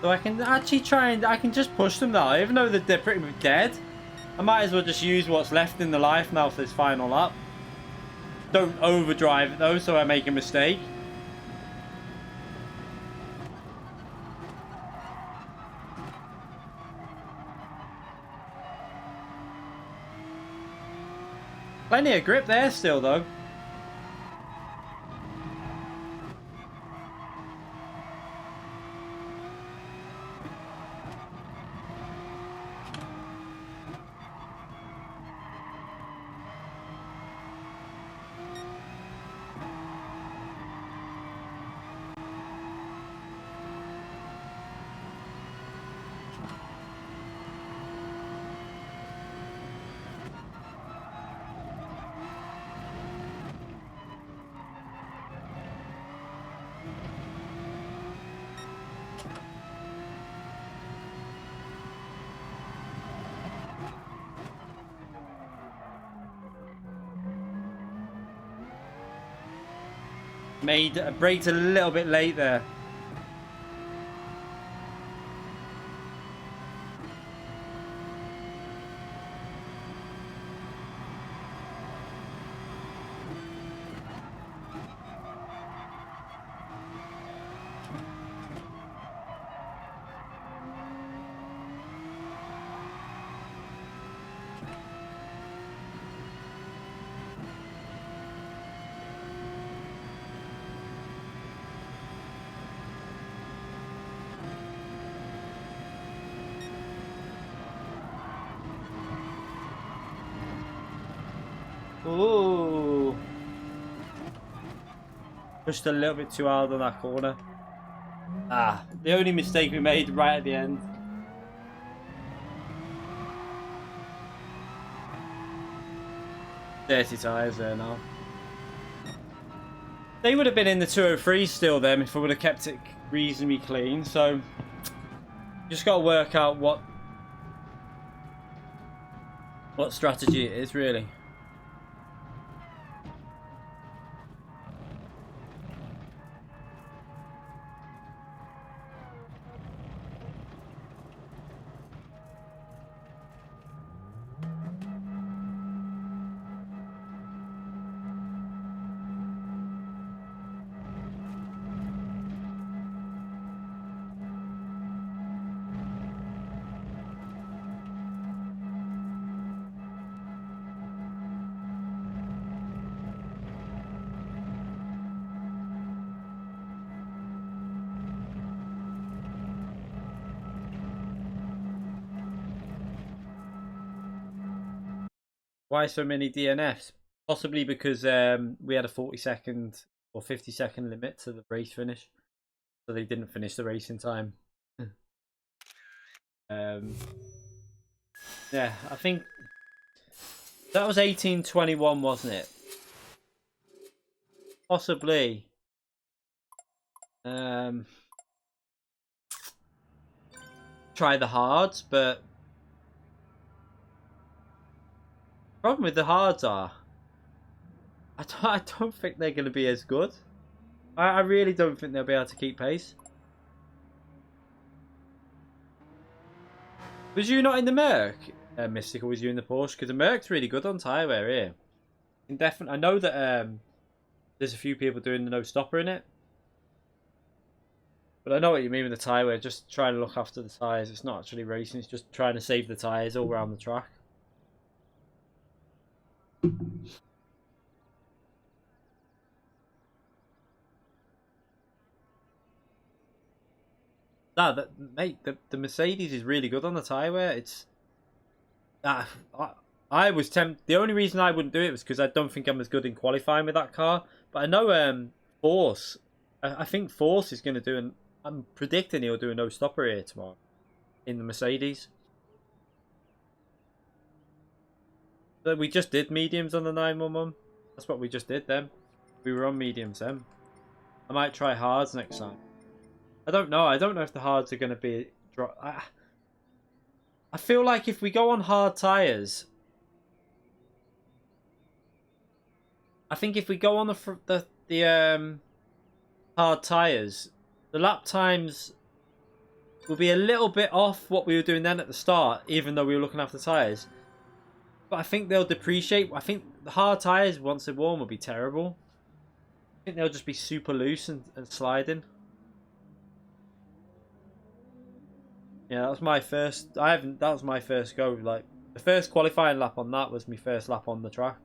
So I can actually try and I can just push them now, even though they're pretty much dead. I might as well just use what's left in the life now for this final lap. Don't overdrive it though, so I make a mistake. Plenty of grip there still though. Braked a little bit late there. Ooh. Pushed a little bit too hard on that corner. Ah, the only mistake we made right at the end. Dirty tyres there now. They would have been in the 203 still then if I would have kept it reasonably clean. So, just got to work out what strategy it is really. Why so many DNFs? Possibly because we had a 40-second or 50-second limit to the race finish. So they didn't finish the race in time. Yeah, I think that was 18:21, wasn't it? Possibly. Try the hards, but problem with the hards are I don't think they're going to be as good. I really don't think they'll be able to keep pace. Was you not in the Merc, Mystic, or was you in the Porsche? Because the Merc's really good on tyre wear here. I know that there's a few people doing the no stopper in it. But I know what you mean with the tyre wear. Just trying to look after the tyres. It's not actually racing. It's just trying to save the tyres all around the track. Mate, the Mercedes is really good on the tyre wear. It's I was tempted. The only reason I wouldn't do it was because I don't think I'm as good in qualifying with that car. But I know Force. I think Force is going to do an. I'm predicting he'll do a no stopper here tomorrow in the Mercedes. But we just did mediums on the 911. That's what we just did then. We were on mediums then. I might try hards next time. I don't know. I don't know if the hards are going to be... I feel like if we go on hard tyres... I think if we go on the hard tyres, the lap times We'll be a little bit off what we were doing then at the start, even though we were looking after tyres. But I think they'll depreciate. I think the hard tyres, once they're warm, will be terrible. I think they'll just be super loose and sliding. Yeah, that was my first. That was my first go. Like the first qualifying lap on that was my first lap on the track.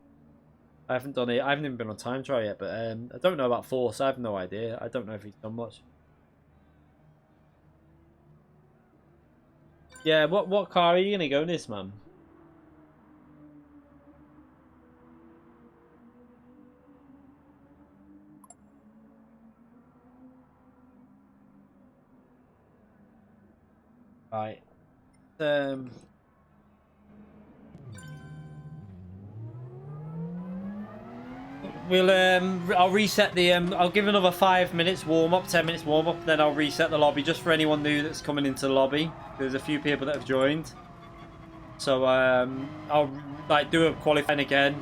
I haven't done it. I haven't even been on time trial yet, but I don't know about Force. I have no idea. I don't know if he's done much. Yeah, what car are you gonna go in this, man? Right. I'll reset the I'll give another 5 minutes warm up, 10 minutes warm up, then I'll reset the lobby just for anyone new that's coming into the lobby. There's a few people that have joined. So I'll like do a qualifying again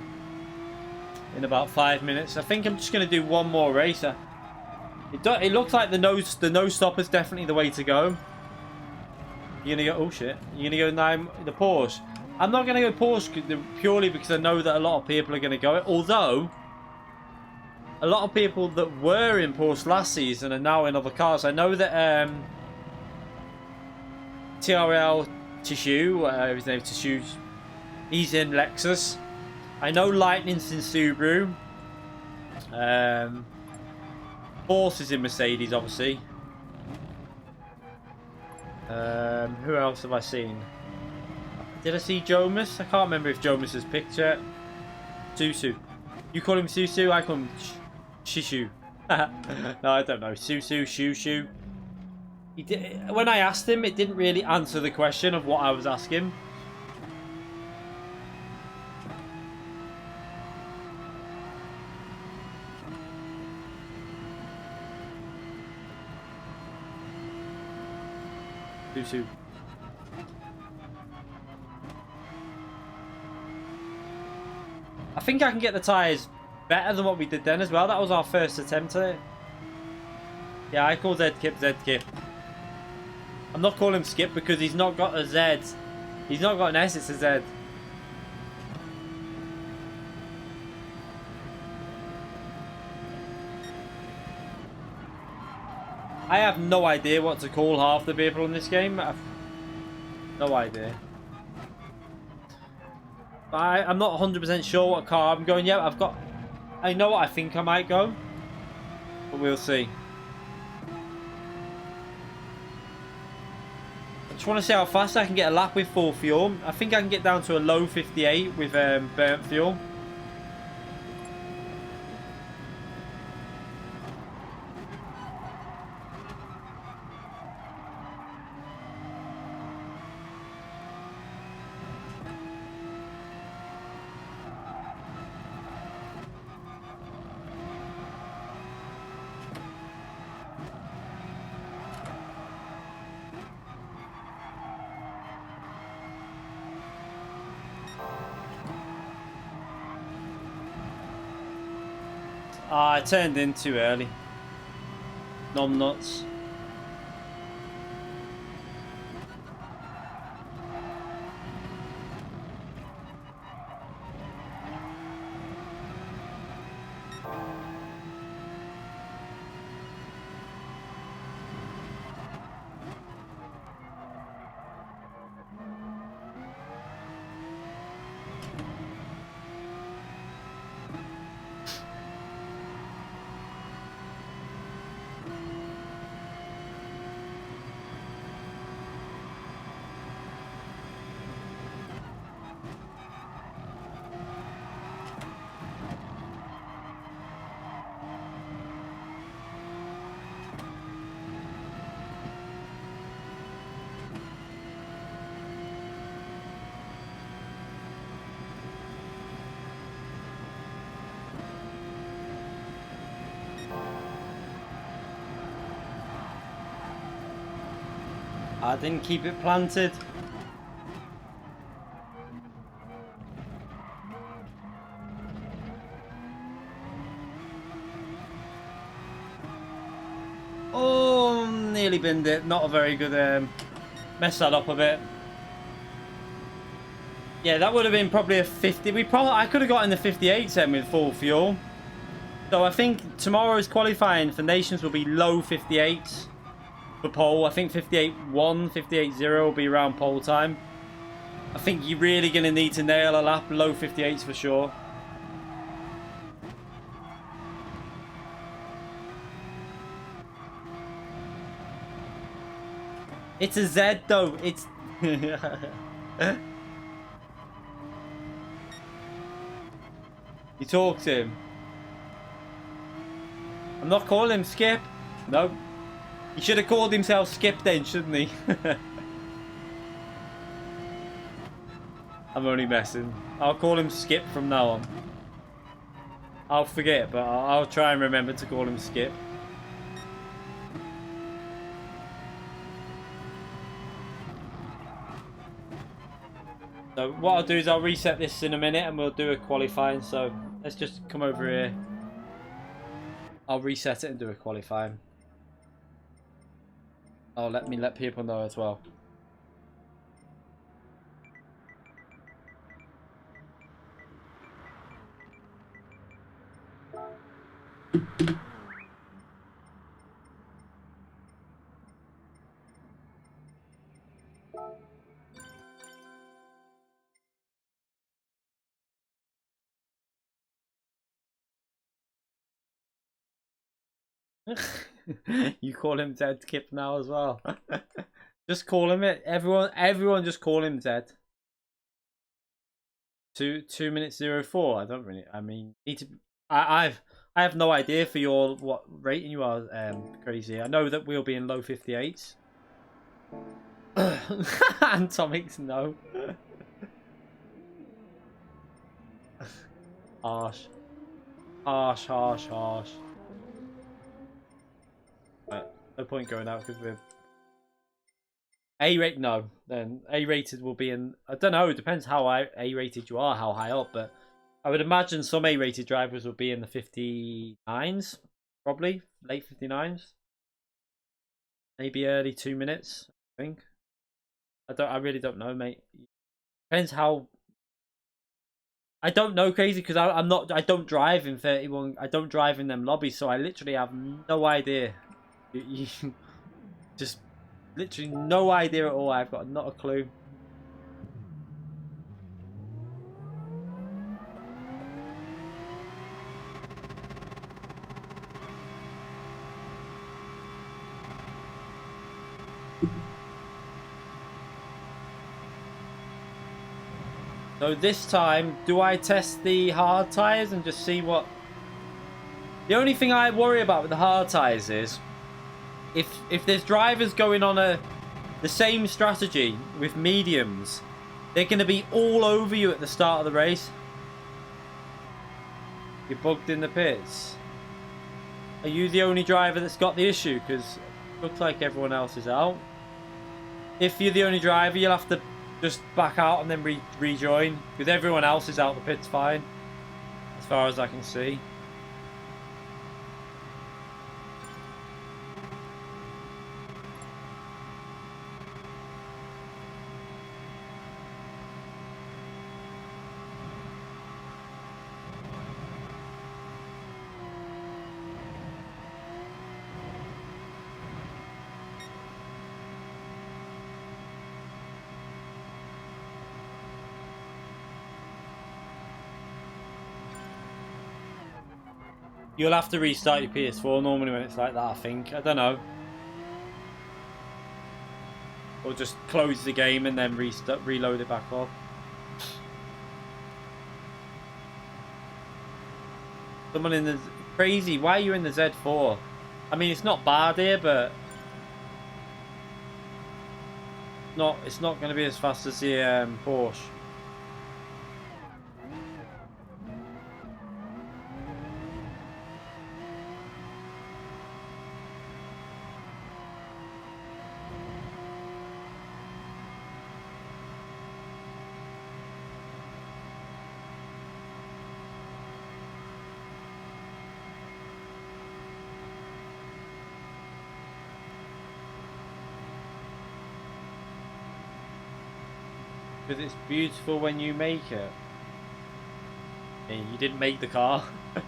in about 5 minutes. I think I'm just gonna do one more race. It looks like the no stop is definitely the way to go. You're gonna go, oh shit, you're gonna go the Porsche. I'm not gonna go Porsche purely because I know that a lot of people are gonna go it, although a lot of people that were in Porsche last season are now in other cars. I know that TRL Tissue, whatever his name, Tissue, he's in Lexus. I know Lightning's in Subaru. Force is in Mercedes, obviously. Who else have I seen? Did I see Jomas? I can't remember if Jomas has picked yet. Susu. You call him Susu, I call him Shishu. No, I don't know. Susu, Shushu. When I asked him, it didn't really answer the question of what I was asking. Susu. I think I can get the tyres better than what we did then as well. That was our first attempt at it. Yeah, I call Zkip Zkip. I'm not calling him Skip because he's not got a Z. He's not got an S, it's a Z. I have no idea what to call half the people in this game. No idea. I'm not 100% sure what car I'm going yet. I know what I think I might go, but we'll see. I just want to see how fast I can get a lap with full fuel. I think I can get down to a low 58 with burnt fuel. I turned in too early. Nom nuts. I didn't keep it planted. Oh Nearly binned it. Not a very good... messed that up a bit. Yeah, that would have been probably a 50. I could have gotten the 58s then with full fuel. So I think tomorrow's qualifying for Nations will be low 58s for pole. I think 58.1, 58.0 will be around pole time. I think you're really going to need to nail a lap low 58s for sure. It's a Z though. It's... You talk to him. I'm not calling him Skip. No. He should have called himself Skip then, shouldn't he? I'm only messing. I'll call him Skip from now on. I'll forget, but I'll try and remember to call him Skip. So what I'll do is I'll reset this in a minute and we'll do a qualifying. So let's just come over here. I'll reset it and do a qualifying. Oh, let me let people know as well. You call him Zed Skip now as well. Just call him it. Everyone just call him Zed. 2 minutes 04. I don't really. I mean, need to. I have no idea for your what rating you are. Crazy. I know that we'll be in low 58s. Atomics, no. Harsh. Harsh, harsh, harsh. But no point going out because we're A-rated. No, then A-rated will be in. I don't know. It depends how A-rated you are, how high up. But I would imagine some A-rated drivers will be in the 59s, probably late 59s, maybe early 2 minutes. I think. I really don't know, mate. Depends how. I don't know, Crazy, because I'm not. I don't drive in 31. I don't drive in them lobbies, so I literally have no idea. You just literally no idea at all. I've got not a clue. So this time, do I test the hard tyres and just see what... The only thing I worry about with the hard tyres is if there's drivers going on the same strategy with mediums, they're going to be all over you at the start of the race. You're bugged in the pits. Are you the only driver that's got the issue? Because it looks like everyone else is out. If you're the only driver, you'll have to just back out and then rejoin, because everyone else is out the pits fine, as far as I can see. You'll have to restart your PS4 normally when it's like that, I think. I don't know. Or just close the game and then reload it back up. Someone in the... Crazy, why are you in the Z4? I mean, it's not bad here, but... It's not going to be as fast as the Porsche. Because it's beautiful when you make it. Hey, you didn't make the car. I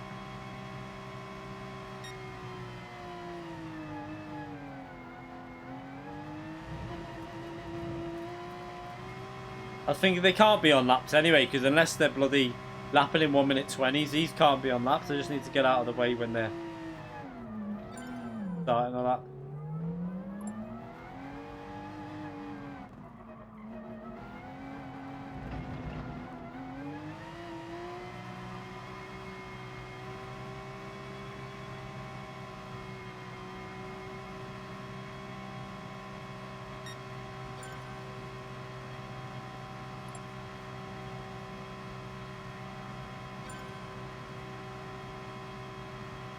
was thinking they can't be on laps anyway, because unless they're bloody lapping in 1:20, these can't be on laps. I just need to get out of the way when they're starting a lap.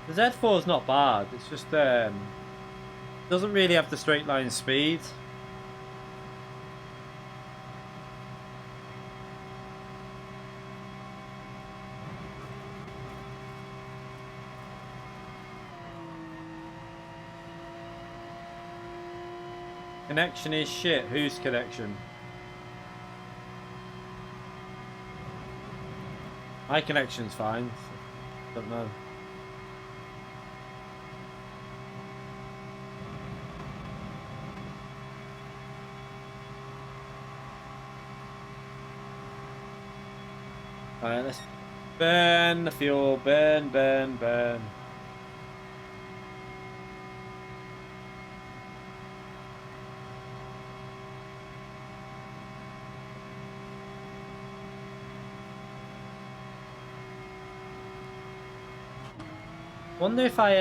The Z4 is not bad. It's just doesn't really have the straight line speed. Connection is shit. Whose connection? My connection's fine. Don't know. Alright, let's burn the fuel. Burn, burn, burn. Wonder if I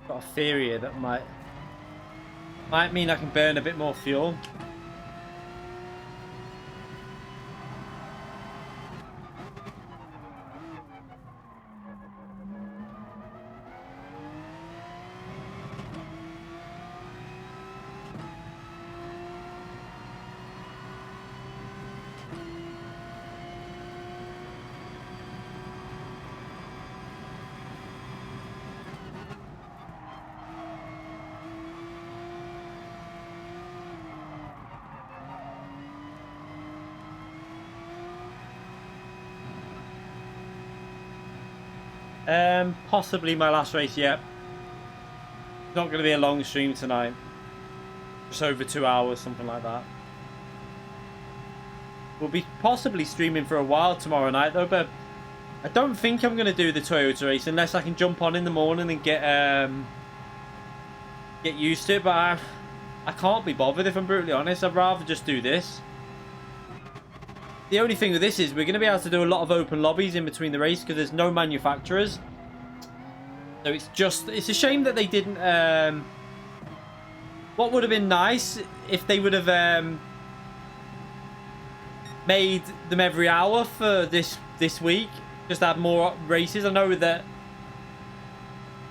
got a theory here that might mean I can burn a bit more fuel. Possibly my last race yet. It's not going to be a long stream tonight. Just over 2 hours, something like that. We'll be possibly streaming for a while tomorrow night though, but I don't think I'm going to do the Toyota race unless I can jump on in the morning and get used to it. But I can't be bothered, if I'm brutally honest. I'd rather just do this. The only thing with this is we're going to be able to do a lot of open lobbies in between the race because there's no manufacturers. So it's a shame that they didn't... what would have been nice if they would have made them every hour for this week. Just have more races. I know that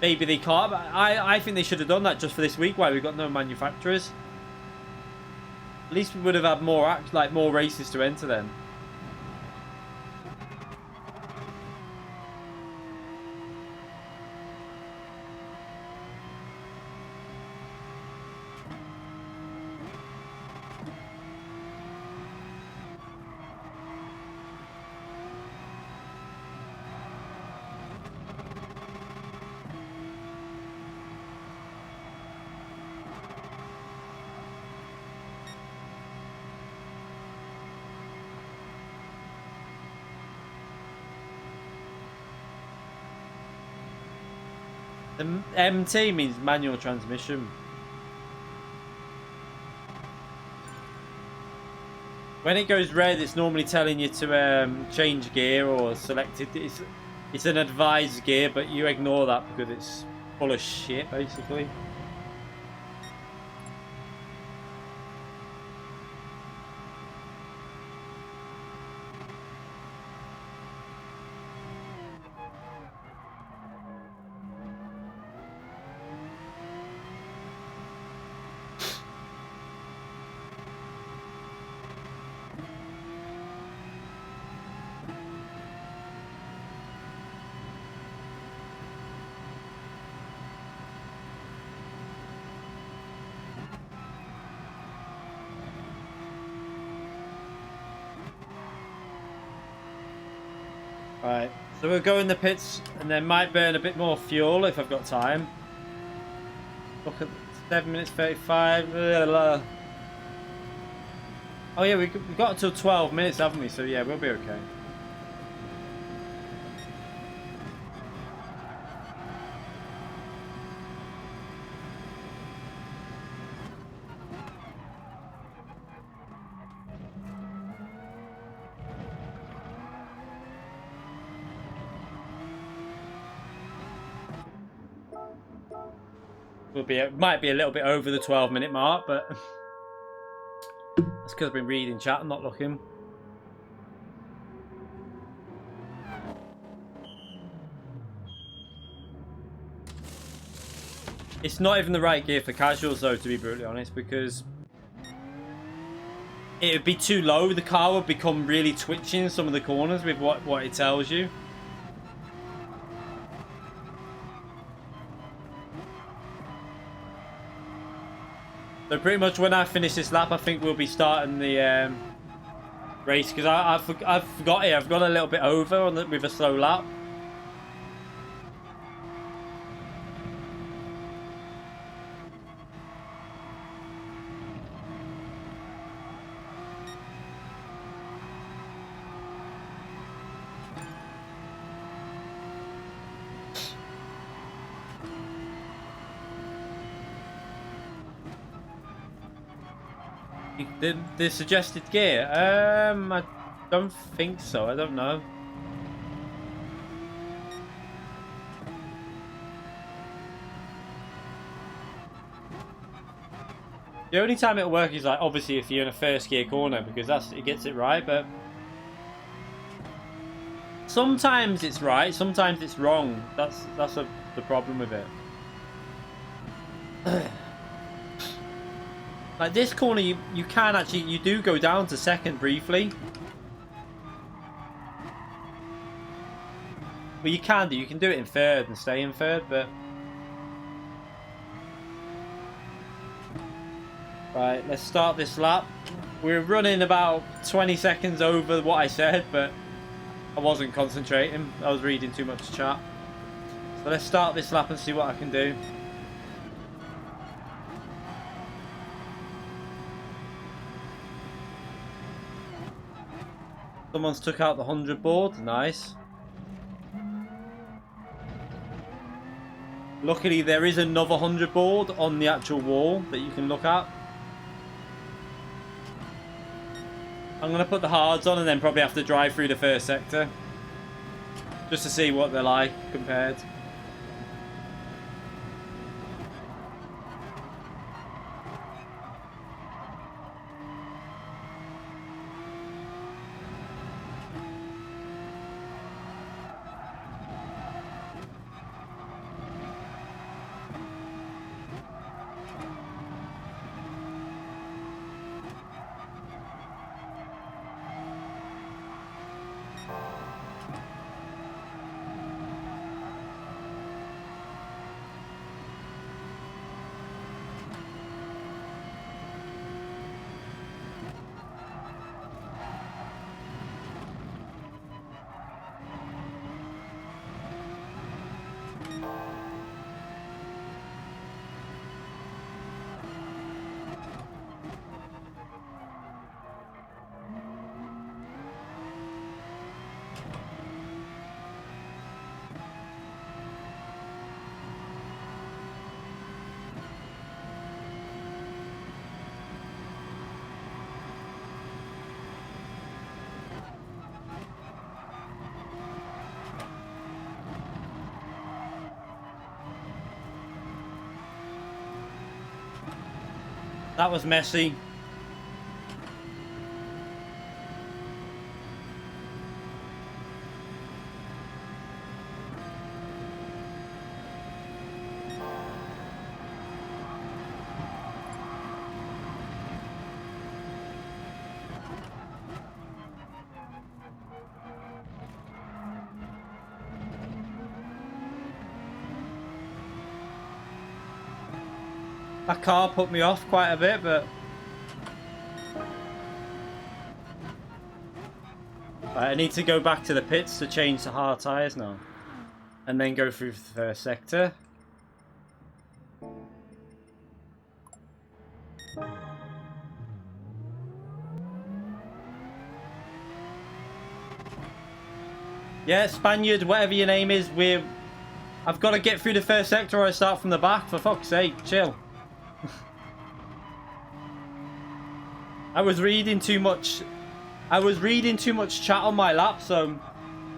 maybe they can't, but I think they should have done that just for this week while we've got no manufacturers. At least we would have had more races to enter then. The MT means manual transmission. When it goes red, it's normally telling you to change gear or select it. It's an advised gear, but you ignore that because it's full of shit, basically. So we'll go in the pits and then might burn a bit more fuel if I've got time. Look at 7 minutes 35. Oh yeah, we've got until 12 minutes, haven't we? So yeah, we'll be okay. Might be a little bit over the 12-minute mark, but that's because I've been reading chat and not looking. It's not even the right gear for casuals though, to be brutally honest, because it would be too low. The car would become really twitchy in some of the corners with what it tells you. So pretty much when I finish this lap, I think we'll be starting the race, because I've forgot it. I've gone a little bit over with a slow lap. The suggested gear? I don't think so. I don't know. The only time it'll work is like obviously if you're in a first gear corner, because it gets it right, but sometimes it's right, sometimes it's wrong. That's the problem with it. Like this corner, you can actually, you do go down to second briefly. Well, you can do it in third and stay in third, but... Right, let's start this lap. We're running about 20 seconds over what I said, but I wasn't concentrating. I was reading too much chat. So let's start this lap and see what I can do. Someone's took out the 100 board. Nice. Luckily, there is another 100 board on the actual wall that you can look at. I'm going to put the hards on and then probably have to drive through the first sector. Just to see what they're like compared. That was messy. That car put me off quite a bit, but Right, I need to go back to the pits to change the hard tyres now. And then go through the first sector. Yeah, Spaniard, whatever your name is, I've got to get through the first sector or I start from the back. For fuck's sake, chill. I was reading too much chat on my lap, so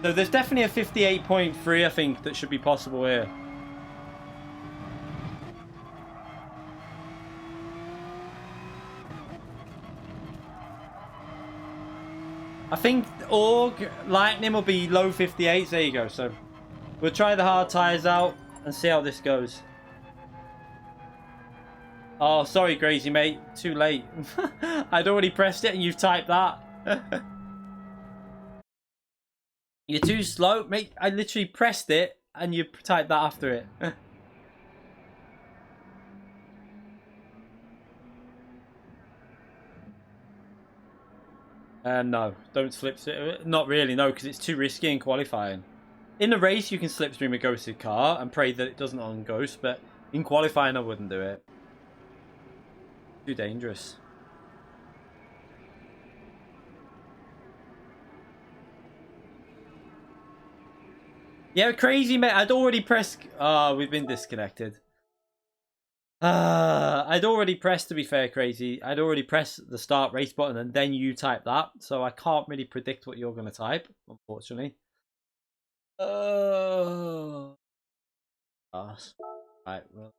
there's definitely a 58.3, I think, that should be possible here. I think Org Lightning will be low 58s. There you go. So we'll try the hard tyres out and see how this goes. Oh, sorry, Crazy mate. Too late. I'd already pressed it and you've typed that. You're too slow, mate. I literally pressed it and you typed that after it. No, don't slip. Not really, no, because it's too risky in qualifying. In the race, you can slipstream a ghosted car and pray that it doesn't on ghost, but in qualifying, I wouldn't do it. Too dangerous. Yeah, Crazy mate. I'd already pressed. We've been disconnected. I'd already pressed, to be fair, Crazy. I'd already pressed the start race button and then you type that. So I can't really predict what you're going to type, unfortunately. Right, well.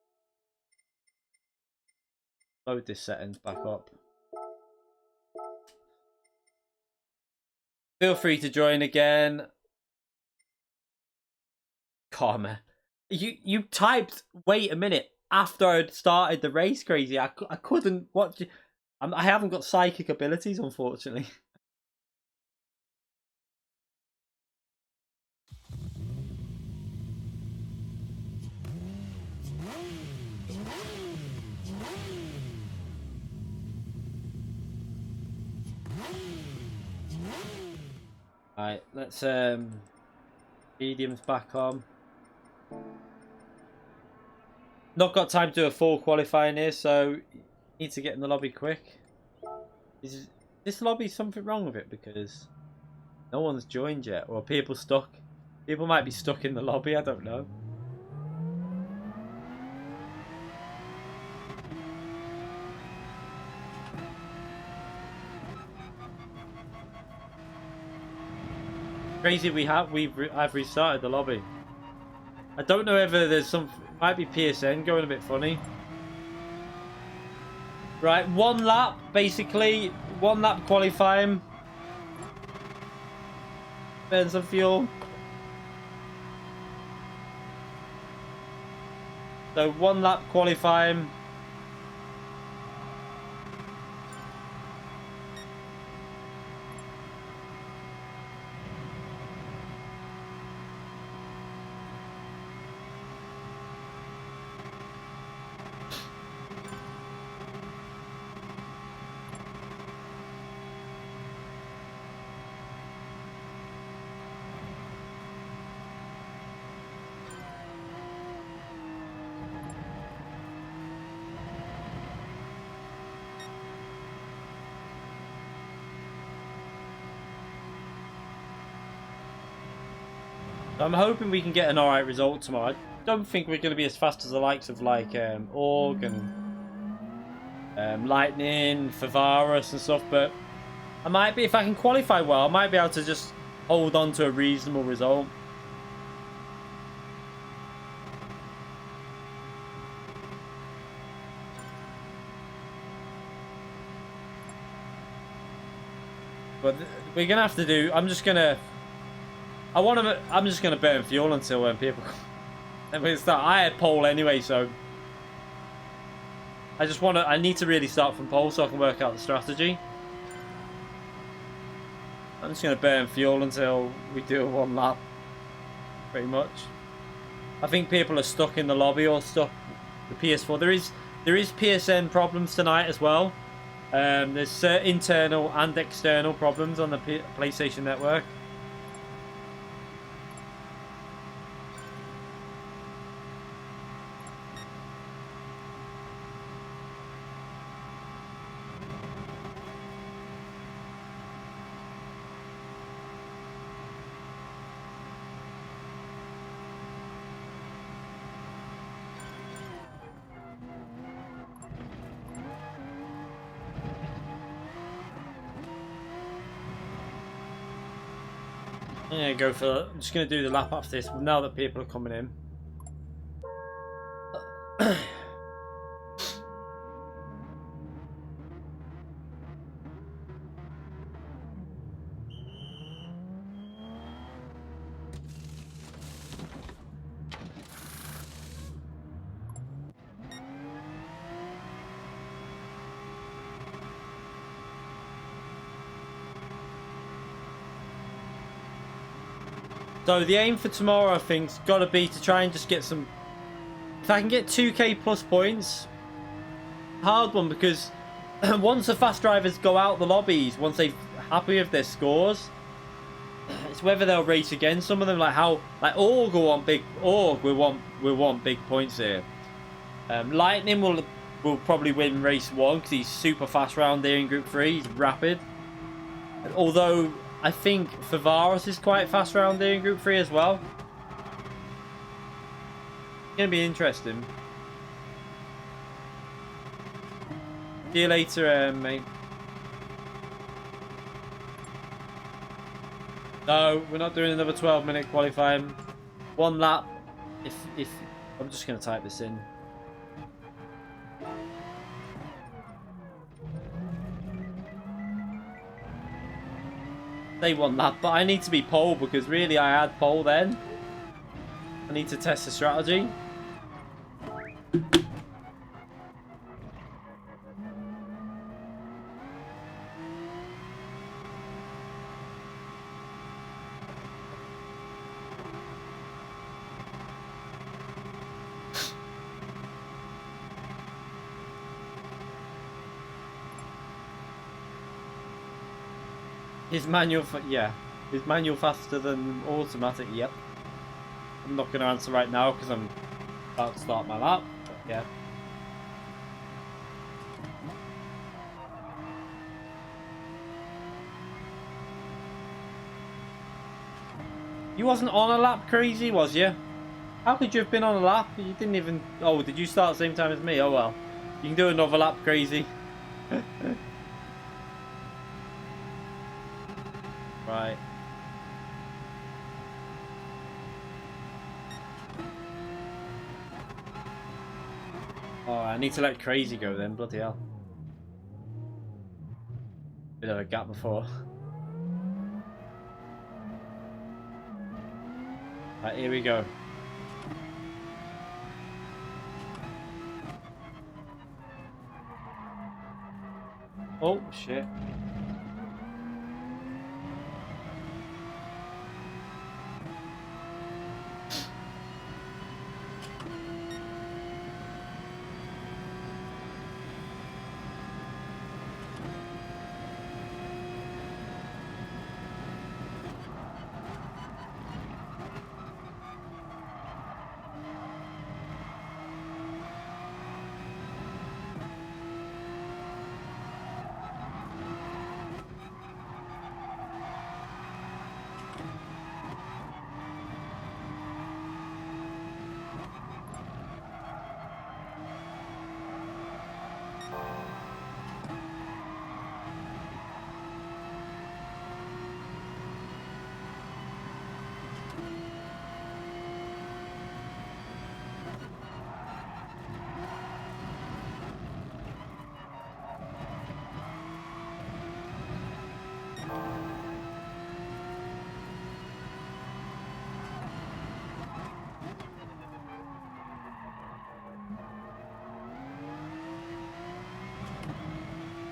Load this settings back up. Feel free to join again. Karma. You typed, wait a minute. After I'd started the race, Crazy, I couldn't watch. I haven't got psychic abilities, unfortunately. Right, let's mediums back on. Not got time to do a full qualifying here, so need to get in the lobby quick. Is this lobby something wrong with it? Because no one's joined yet, or people stuck. People might be stuck in the lobby, I don't know. Crazy, I've restarted the lobby. I don't know whether there's some, might be PSN going a bit funny. Right, one lap, basically, 1 lap qualifying. Burn some fuel. So 1 lap qualifying. I'm hoping we can get an alright result tomorrow. I don't think we're going to be as fast as the likes of like Org and Lightning, Favarus and stuff, but I might be, if I can qualify well, I might be able to just hold on to a reasonable result. But we're going to have to do, I'm just going to burn fuel until when people and we start. I had pole anyway, so I need to really start from pole so I can work out the strategy. I'm just going to burn fuel until we do a 1 lap, pretty much. I think people are stuck in the lobby or stuck the PS4. There is PSN problems tonight as well. There's internal and external problems on the PlayStation Network. I'm gonna go for. I'm just gonna do the lap after this now that people are coming in. So the aim for tomorrow, I think, has got to be to try and just get some. If I can get 2k plus points, hard one, because once the fast drivers go out the lobbies, once they're happy with their scores, it's whether they'll race again. Some of them, like Org will want big. Org will want big points here. Lightning will probably win race 1 because he's super fast round there in Group 3. He's rapid. Although I think Favaros is quite fast round there in Group 3 as well. It's gonna be interesting. See you later, mate. No, we're not doing another 12-minute qualifying. 1 lap. If I'm just gonna type this in. Say 1 lap, but I need to be pole because really I had pole then. I need to test the strategy. Is manual, yeah. Is manual faster than automatic? Yep. I'm not going to answer right now because I'm about to start my lap. But yeah. You wasn't on a lap, crazy, was you? How could you have been on a lap? You didn't even. Oh, did you start at the same time as me? Oh well. You can do another lap, crazy. Right. Oh, I need to let crazy go then. Bloody hell. Bit of a gap before. Right, here we go. Oh, shit.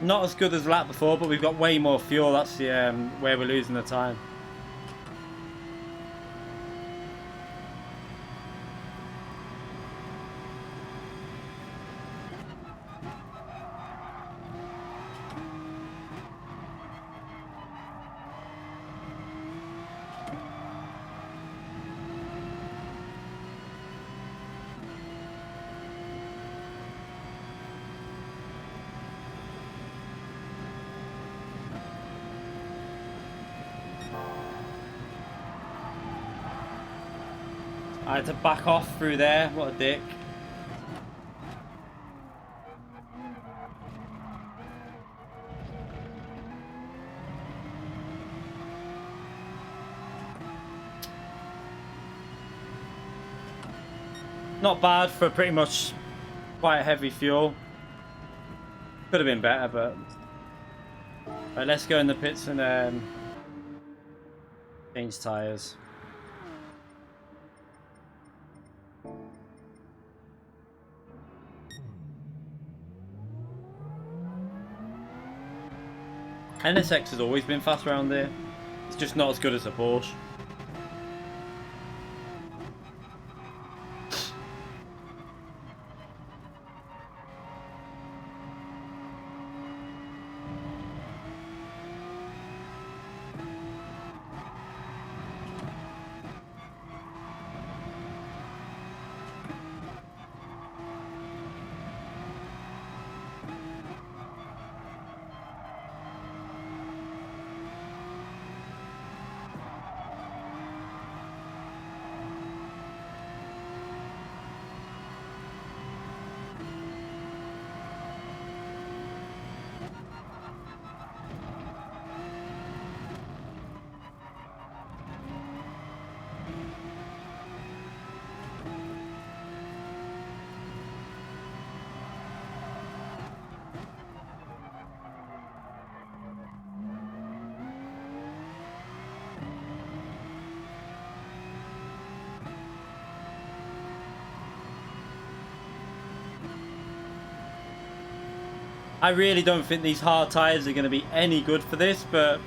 Not as good as lap before, but we've got way more fuel. That's the where we're losing the time. I had to back off through there. What a dick. Not bad for pretty much quite heavy fuel. Could have been better, but... Right, let's go in the pits and change tyres. NSX has always been fast around there. It's just not as good as a Porsche. I really don't think these hard tyres are going to be any good for this, but...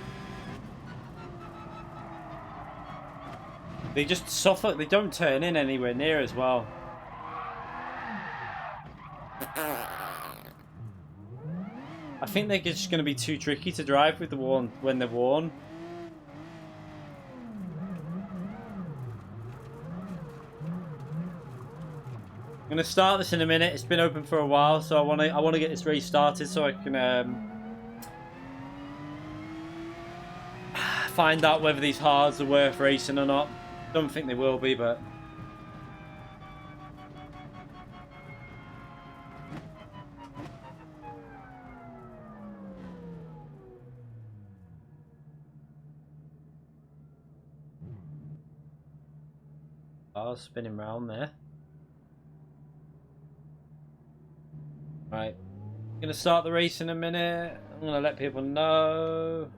They just suffer. They don't turn in anywhere near as well. I think they're just going to be too tricky to drive with the worn when they're worn. I'm going to start this in a minute. It's been open for a while, so I want to get this race started so I can find out whether these hards are worth racing or not. Don't think they will be, but cars spinning round there. Right, I'm gonna start the race in a minute. I'm gonna let people know.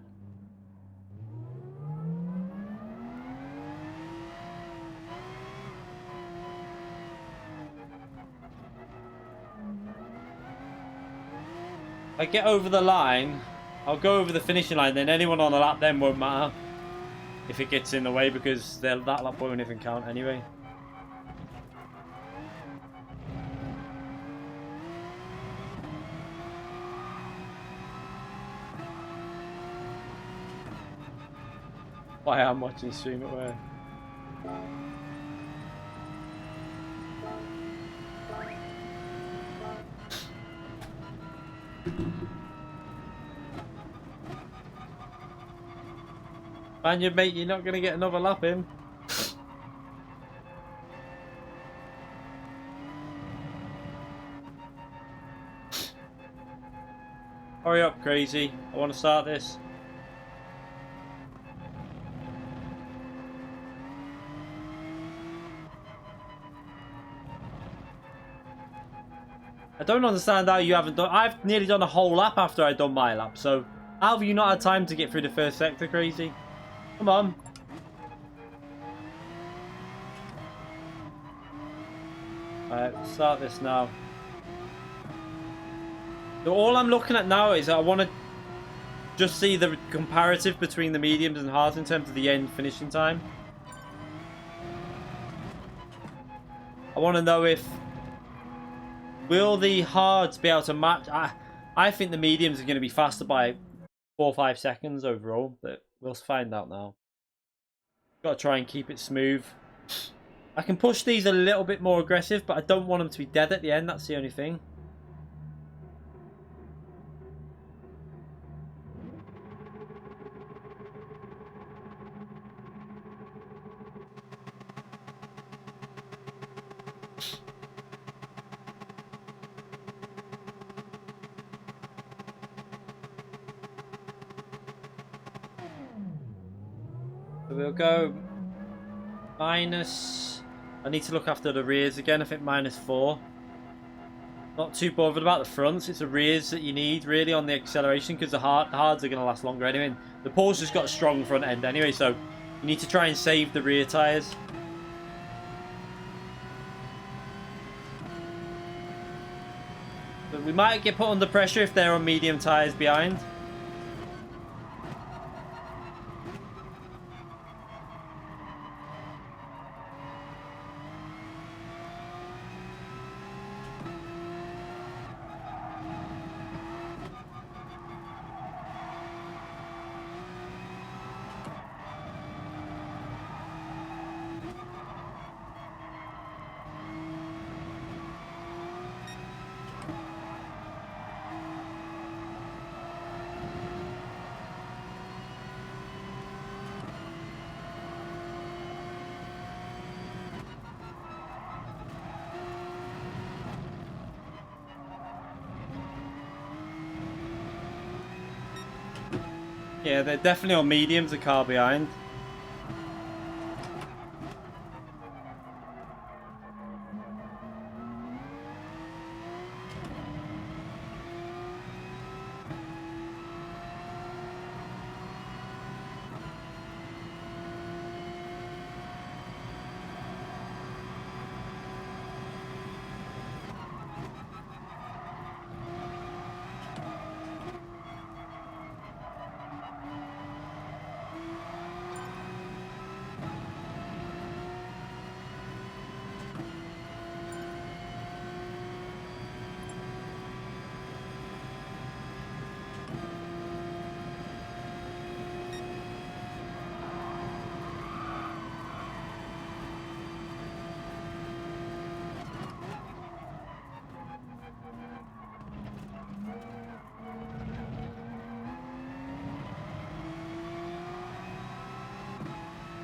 If I get over the line, I'll go over the finishing line, then anyone on the lap then won't matter if it gets in the way, because that lap won't even count anyway. I am watching the stream at work. Man, you mate, you're not going to get another lap in. Hurry up, crazy. I want to start this. I don't understand how you haven't done... I've nearly done a whole lap after I've done my lap, so how have you not had time to get through the first sector, crazy? Come on. Alright, start this now. So all I'm looking at now is I want to just see the comparative between the mediums and hards in terms of the end finishing time. I want to know if... Will the hards be able to match? I think the mediums are going to be faster by 4 or 5 seconds overall, but we'll find out now. Got to try and keep it smooth. I can push these a little bit more aggressive, but I don't want them to be dead at the end. That's the only thing. So we'll go minus... I need to look after the rears again. I think -4. Not too bothered about the fronts. It's the rears that you need really on the acceleration, because the hards are going to last longer anyway. The Porsche's got a strong front end anyway, so you need to try and save the rear tyres. But we might get put under pressure if they're on medium tyres behind. Yeah, they're definitely on mediums, the car behind.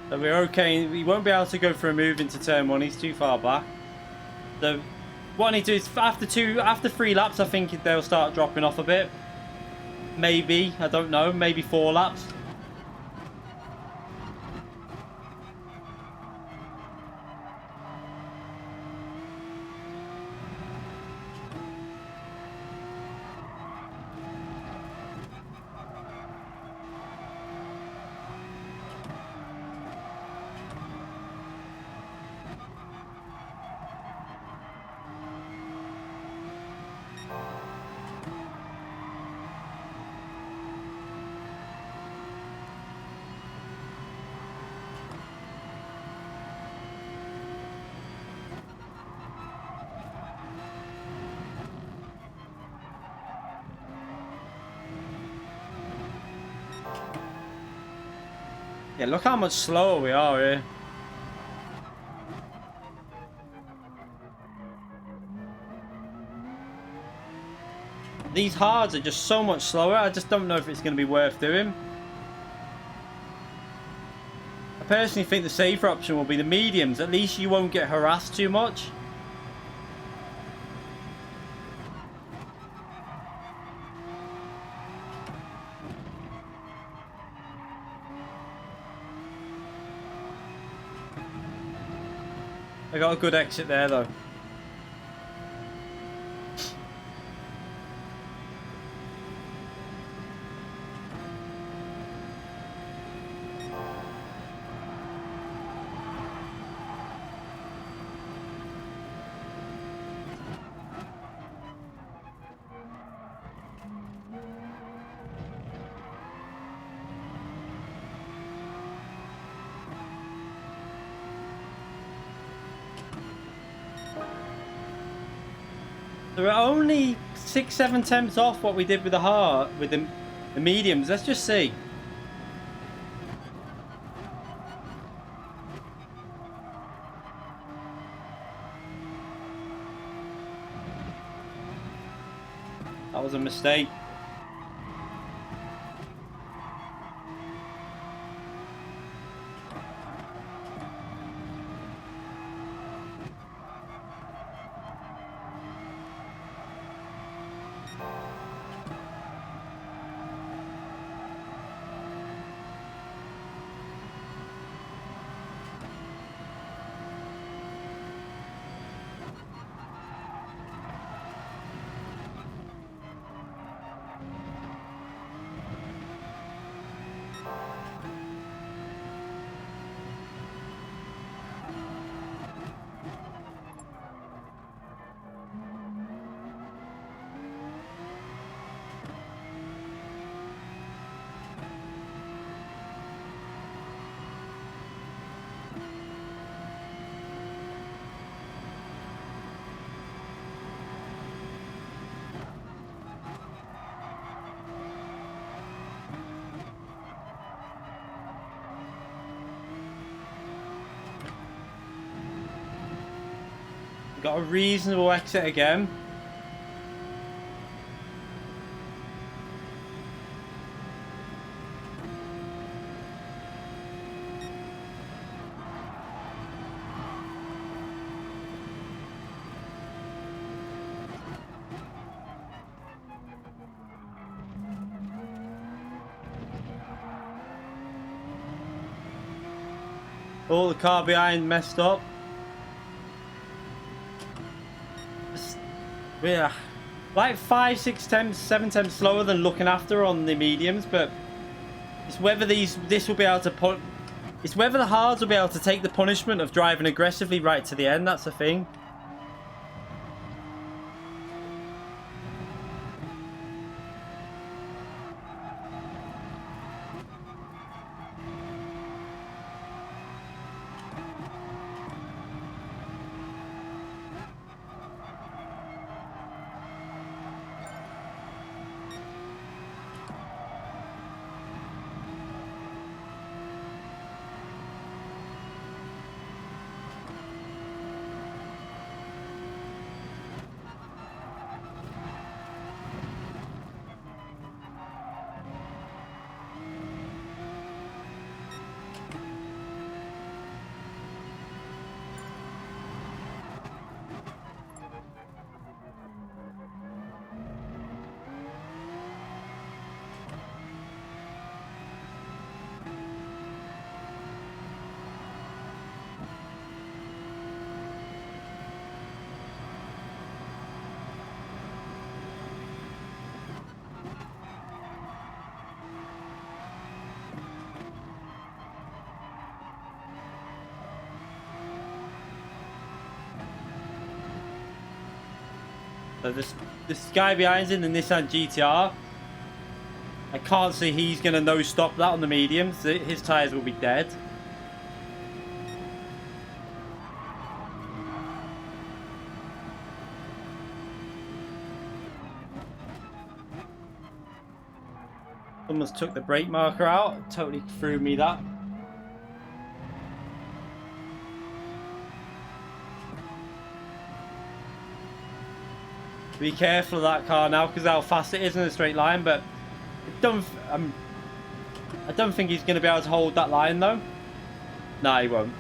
So we're okay. We won't be able to go for a move into turn 1. He's too far back. So what I need to do is after 3 laps, I think they'll start dropping off a bit. Maybe, I don't know, maybe 4 laps. Yeah, look how much slower we are here. These hards are just so much slower. I just don't know if it's going to be worth doing. I personally think the safer option will be the mediums. At least you won't get harassed too much. I got a good exit there though. So we're only 6-7 tenths off what we did with the mediums. Let's just see. That was a mistake. Got a reasonable exit again. Oh, the car behind messed up. We're like 5, 6 temps, 7 temps slower than looking after on the mediums, but it's whether this will be able to put. It's whether the hards will be able to take the punishment of driving aggressively right to the end. That's the thing. So this guy behind in the Nissan GTR, I can't see he's going to no stop that on the mediums. His tyres will be dead. Someone's took the brake marker out. Totally threw me that. Be careful of that car now because how fast it is in a straight line, but I don't think he's going to be able to hold that line though. No, he won't.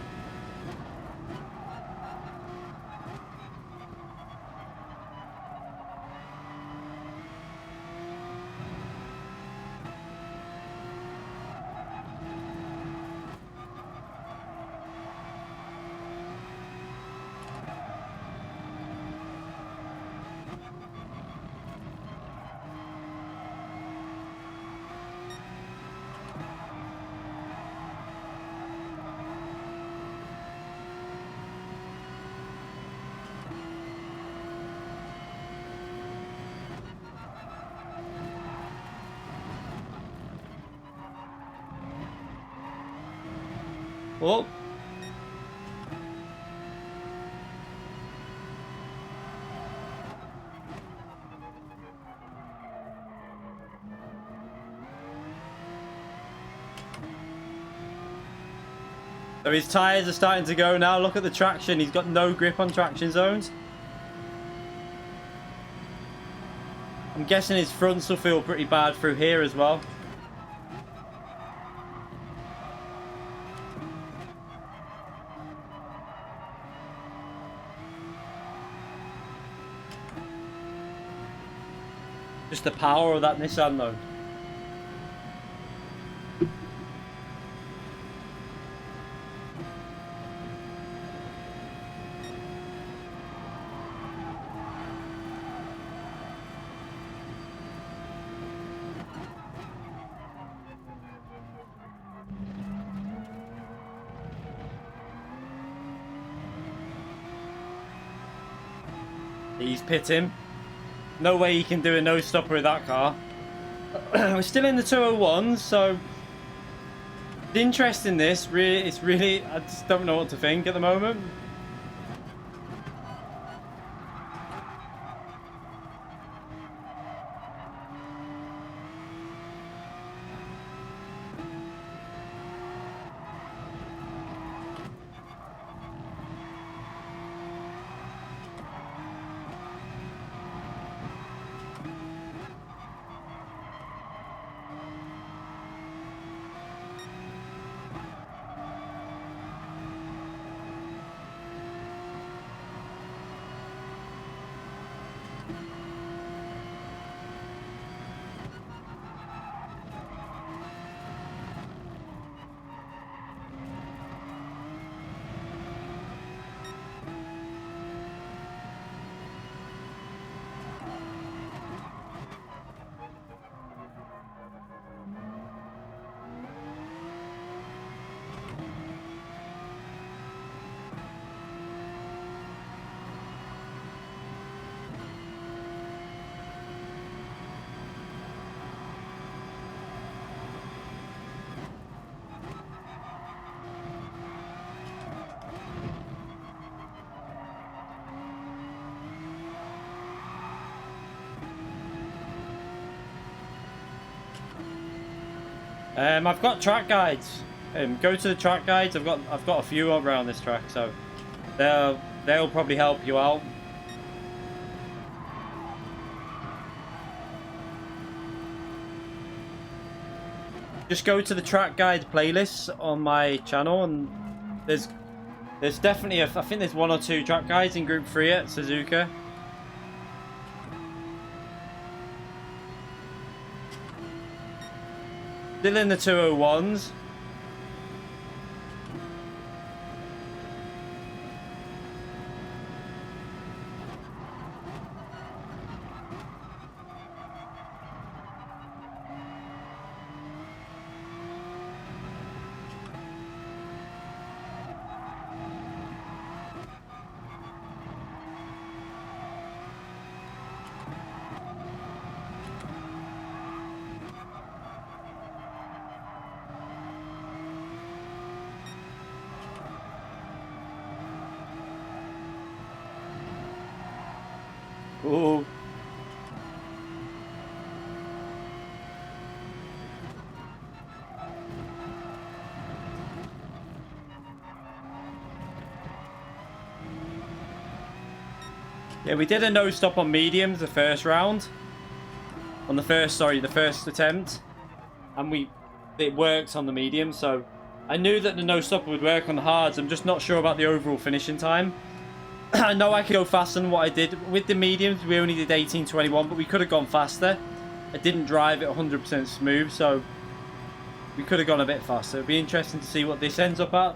Oh. So his tyres are starting to go now. Look at the traction. He's got no grip on traction zones. I'm guessing his fronts will feel pretty bad through here as well. Just the power of that Nissan though. He's pitting. No way he can do a no-stopper with that car. We're still in the 201s, so the interest in this it's really I just don't know what to think at the moment. I've got track guides. Go to the track guides. I've got a few around this track, so they'll probably help you out. Just go to the track guide playlists on my channel, and there's definitely I think there's 1 or 2 track guides in Group 3 at Suzuka. Still in the 201s. Ooh. Yeah, we did a no stop on mediums the first round. On the first attempt. And it worked on the medium, so I knew that the no stop would work on the hards. I'm just not sure about the overall finishing time. I know I could go faster than what I did. With the mediums, we only did 18:21, but we could have gone faster. I didn't drive it 100% smooth, so we could have gone a bit faster. It'd be interesting to see what this ends up at.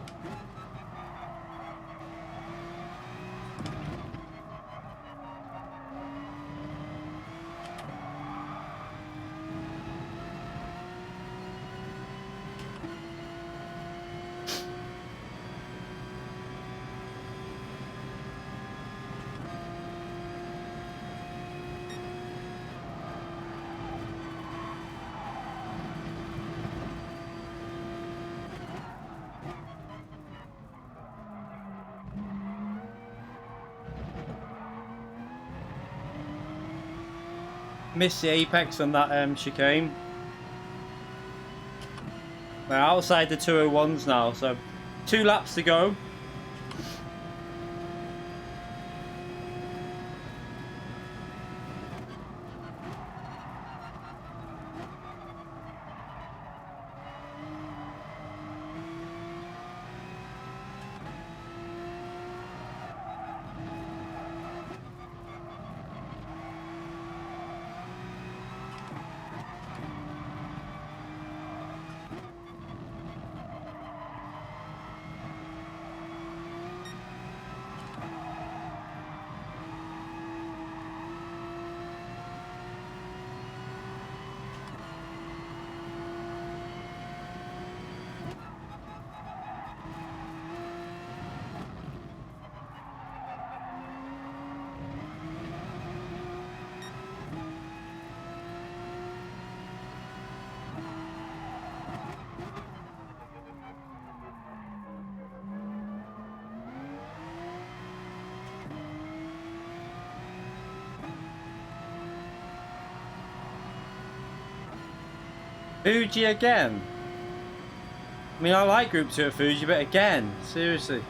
Missed the apex on that chicane. We're outside the 201s now, so 2 laps to go. Fuji again? I mean, I like Group 2 at Fuji, but again, seriously.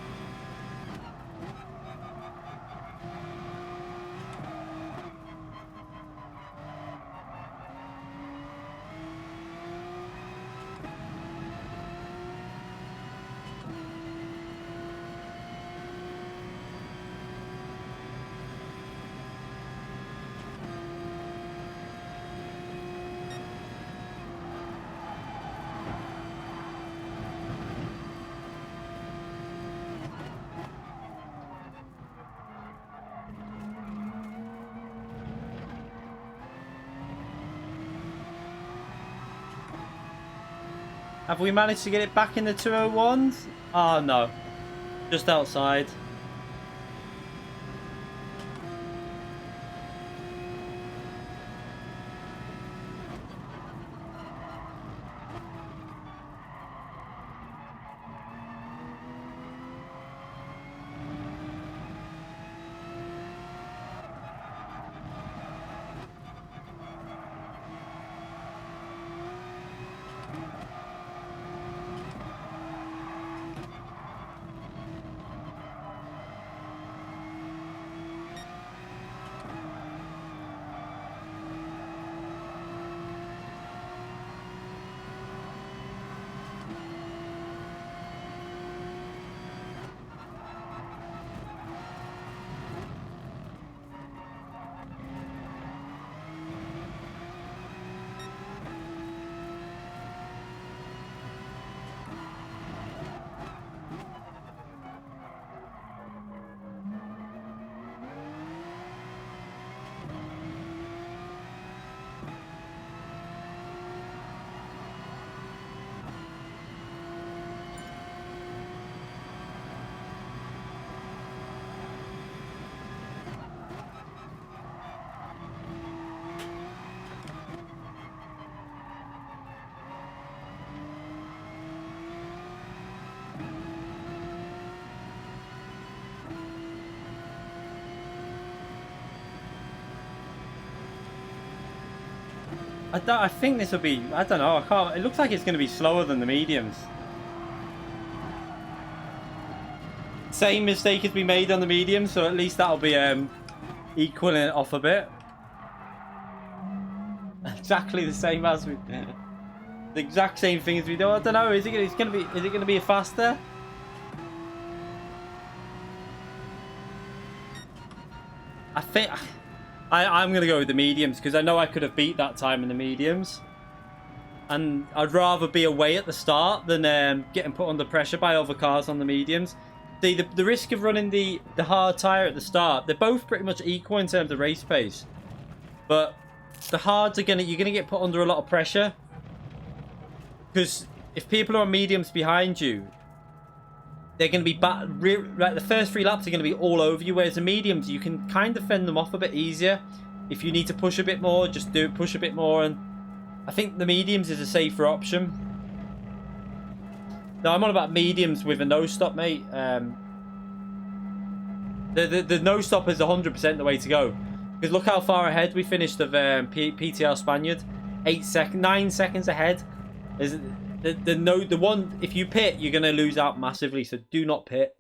Have we managed to get it back in the 201s? Oh, no. Just outside. I think this will be, I don't know, I can't, it looks like it's going to be slower than the mediums. Same mistake has been made on the mediums, so at least that'll be equaling it off a bit. Exactly the same as we, the exact same thing as we do. I don't know, is it going to be faster? I think I'm going to go with the mediums because I know I could have beat that time in the mediums. And I'd rather be away at the start than getting put under pressure by other cars on the mediums. The risk of running the hard tyre at the start, they're both pretty much equal in terms of race pace. But the hards you're going to get put under a lot of pressure. Because if people are on mediums behind you, they're going to be like the first 3 laps are going to be all over you, whereas the mediums you can kind of fend them off a bit easier. If you need to push a bit more, just push a bit more, and I think the mediums is a safer option. No, I'm on about mediums with a no stop, mate. The no stop is 100% the way to go, because look how far ahead we finished of PTR Spaniard, 9 seconds ahead. Is the one, if you pit, you're going to lose out massively, so do not pit.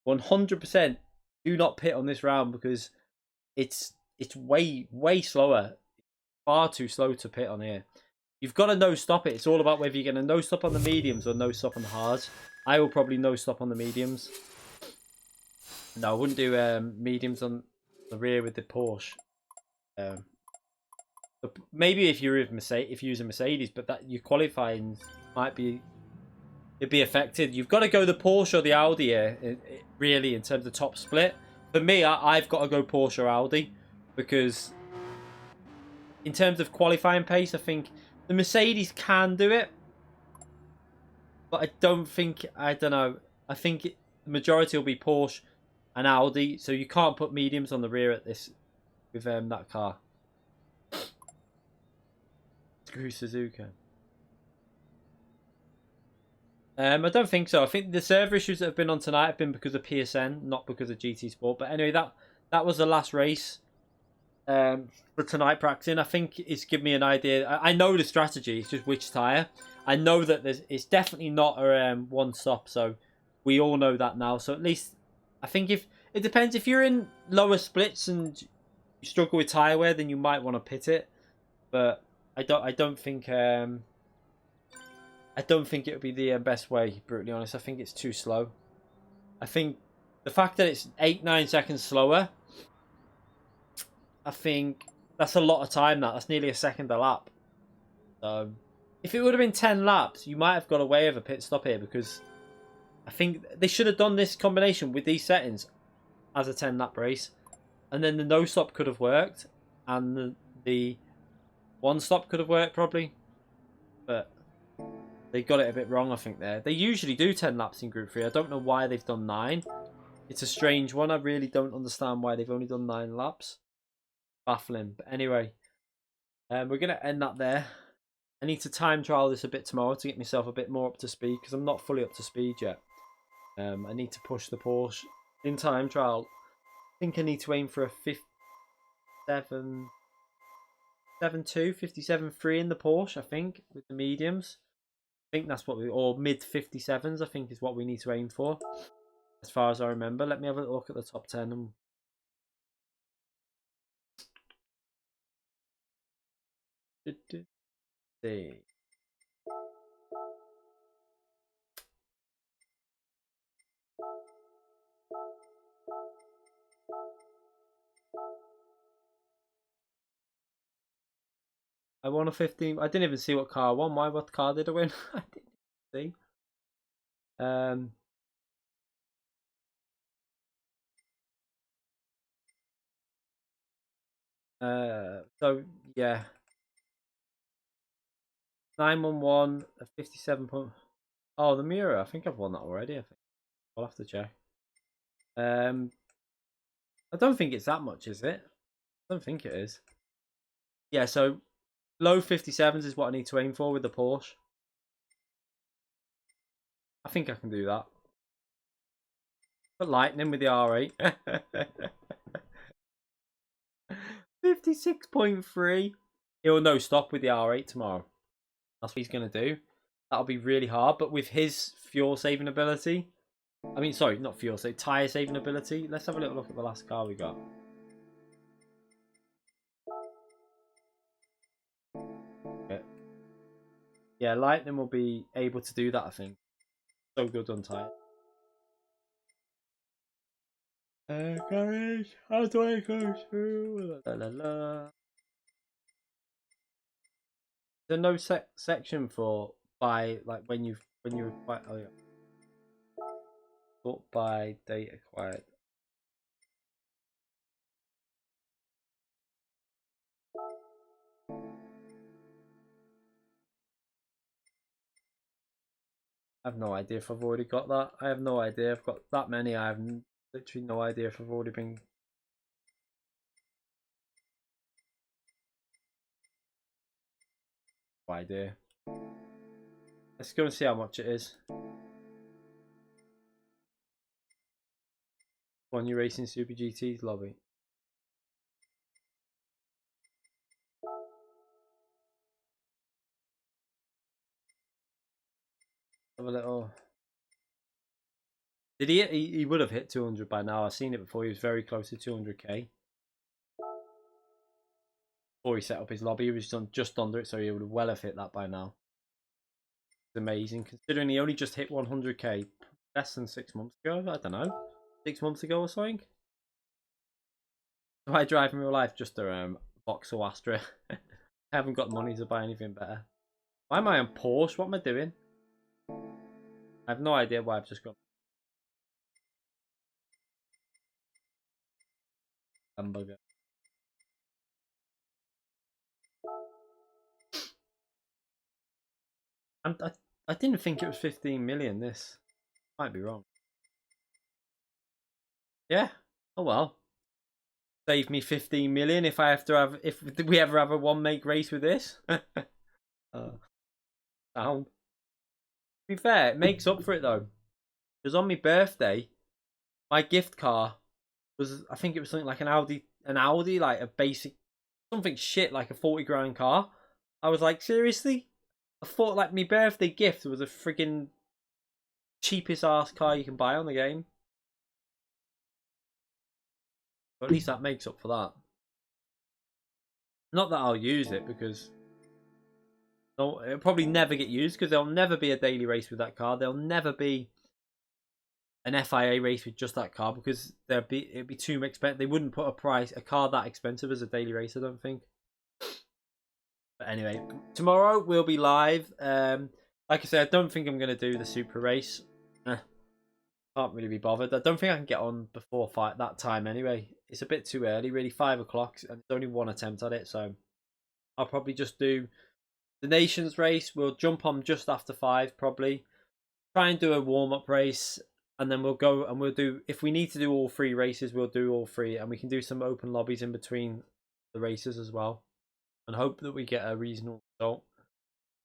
100% do not pit on this round because it's way slower. Far too slow to pit on here. You've got to no stop it. It's all about whether you're going to no stop on the mediums or no stop on the hards. I will probably no stop on the mediums. No, I wouldn't do mediums on the rear with the Porsche. But maybe if you're using Mercedes, but that your qualifying might be affected. You've got to go the Porsche or the Audi here, really, in terms of top split. For me, I've got to go Porsche or Audi because in terms of qualifying pace, I think the Mercedes can do it, but I don't know. I think the majority will be Porsche and Audi, so you can't put mediums on the rear at this with that car. Screw Suzuka. I don't think so. I think the server issues that have been on tonight have been because of PSN, not because of GT Sport. But anyway, that was the last race for tonight practicing. I think it's given me an idea. I know the strategy. It's just which tyre. I know that it's definitely not a one stop. So we all know that now. So at least I think if it depends. If you're in lower splits and you struggle with tyre wear, then you might want to pit it. But I don't think it would be the best way, brutally honest. I think it's too slow. I think the fact that it's 8-9 seconds slower, I think that's a lot of time. That's nearly a second a lap. So if it would have been 10 laps, you might have got away with a pit stop here, because I think they should have done this combination with these settings as a 10-lap race, and then the no stop could have worked, and the one stop could have worked probably, but They got it a bit wrong, I think, there. They usually do 10 laps in Group 3. I don't know why they've done 9. It's a strange one. I really don't understand why they've only done 9 laps. Baffling. But anyway, we're going to end that there. I need to time trial this a bit tomorrow to get myself a bit more up to speed because I'm not fully up to speed yet. I need to push the Porsche in time trial. I think I need to aim for a 57.2, 57.3 in the Porsche, I think, with the mediums. I think that's what we, or mid 57s, I think is what we need to aim for, as far as I remember. Let me have a look at the top 10 and see. I won a 15. I didn't even see what car I won. What car did I win? I didn't see. So yeah, 911, a 57 point. Oh, the mirror. I think I've won that already. I think I'll have to check. I don't think it's that much, is it? I don't think it is. Yeah, so low 57s is what I need to aim for with the Porsche. I think I can do that. But lightning with the R8. 56.3. He'll no stop with the R8 tomorrow. That's what he's going to do. That'll be really hard. But with his fuel saving ability. I mean, sorry, not fuel saving. Tyre saving ability. Let's have a little look at the last car we got. Okay. Yeah, Lightning will be able to do that, I think. So good on tyre. Garage. How do I go through? La, la, la. There's no section for by like when you acquire. Oh yeah. Sort by date acquired. I have no idea if I've already got that. I have no idea. I've got that many. I have literally no idea if I've already been. No idea. Let's go and see how much it is. One you racing Super GT's lobby. Have a little. Did he? He would have hit 200 by now. I've seen it before. He was very close to 200k. Before he set up his lobby, he was just under it, so he would have well have hit that by now. It's amazing, considering he only just hit 100k less than 6 months ago. I don't know, 6 months ago or something. Do I drive in real life? Just a Vauxhall Astra. I haven't got money to buy anything better. Why am I on Porsche? What am I doing? I have no idea why I've just got hamburger. I didn't think it was 15 million. This might be wrong. Yeah. Oh well. Save me 15 million if I have to have if we ever have a one make race with this. Sound. To be fair, it makes up for it though. Because on my birthday, my gift car was, I think it was something like an Audi, like a basic, something shit like a 40 grand car. I was like, seriously? I thought like my birthday gift was a friggin' cheapest ass car you can buy on the game. But at least that makes up for that. Not that I'll use it because it'll probably never get used because there'll never be a daily race with that car. There'll never be an FIA race with just that car because it'd be too expensive. They wouldn't put a car that expensive as a daily race, I don't think. But anyway, tomorrow we'll be live. Like I said, I don't think I'm going to do the super race. Can't really be bothered. I don't think I can get on before that time anyway. It's a bit too early, really. 5 o'clock, and it's only one attempt at it, so I'll probably just do The Nations race, we'll jump on just after 5 probably. Try and do a warm-up race, and then we'll go and we'll do, if we need to do all 3 races, we'll do all 3, and we can do some open lobbies in between the races as well, and hope that we get a reasonable result.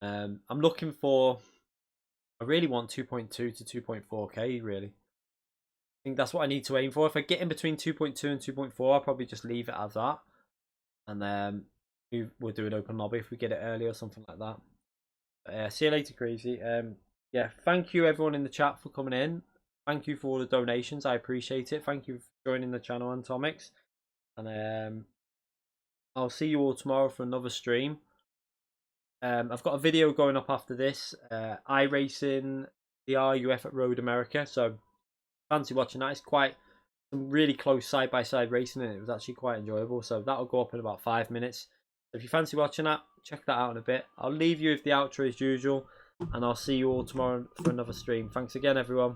I'm looking for, I really want 2.2 to 2.4k really. I think that's what I need to aim for. If I get in between 2.2 and 2.4, I'll probably just leave it as that, and then we'll do an open lobby if we get it early or something like that. But, see you later, Crazy. Yeah, thank you everyone in the chat for coming in. Thank you for all the donations. I appreciate it. Thank you for joining the channel, Atomics. And I'll see you all tomorrow for another stream. I've got a video going up after this. iRacing the RUF at Road America. So fancy watching that. It's quite some really close side-by-side racing, and it was actually quite enjoyable. So that'll go up in about 5 minutes. So if you fancy watching that, check that out in a bit. I'll leave you with the outro as usual, and I'll see you all tomorrow for another stream. Thanks again, everyone.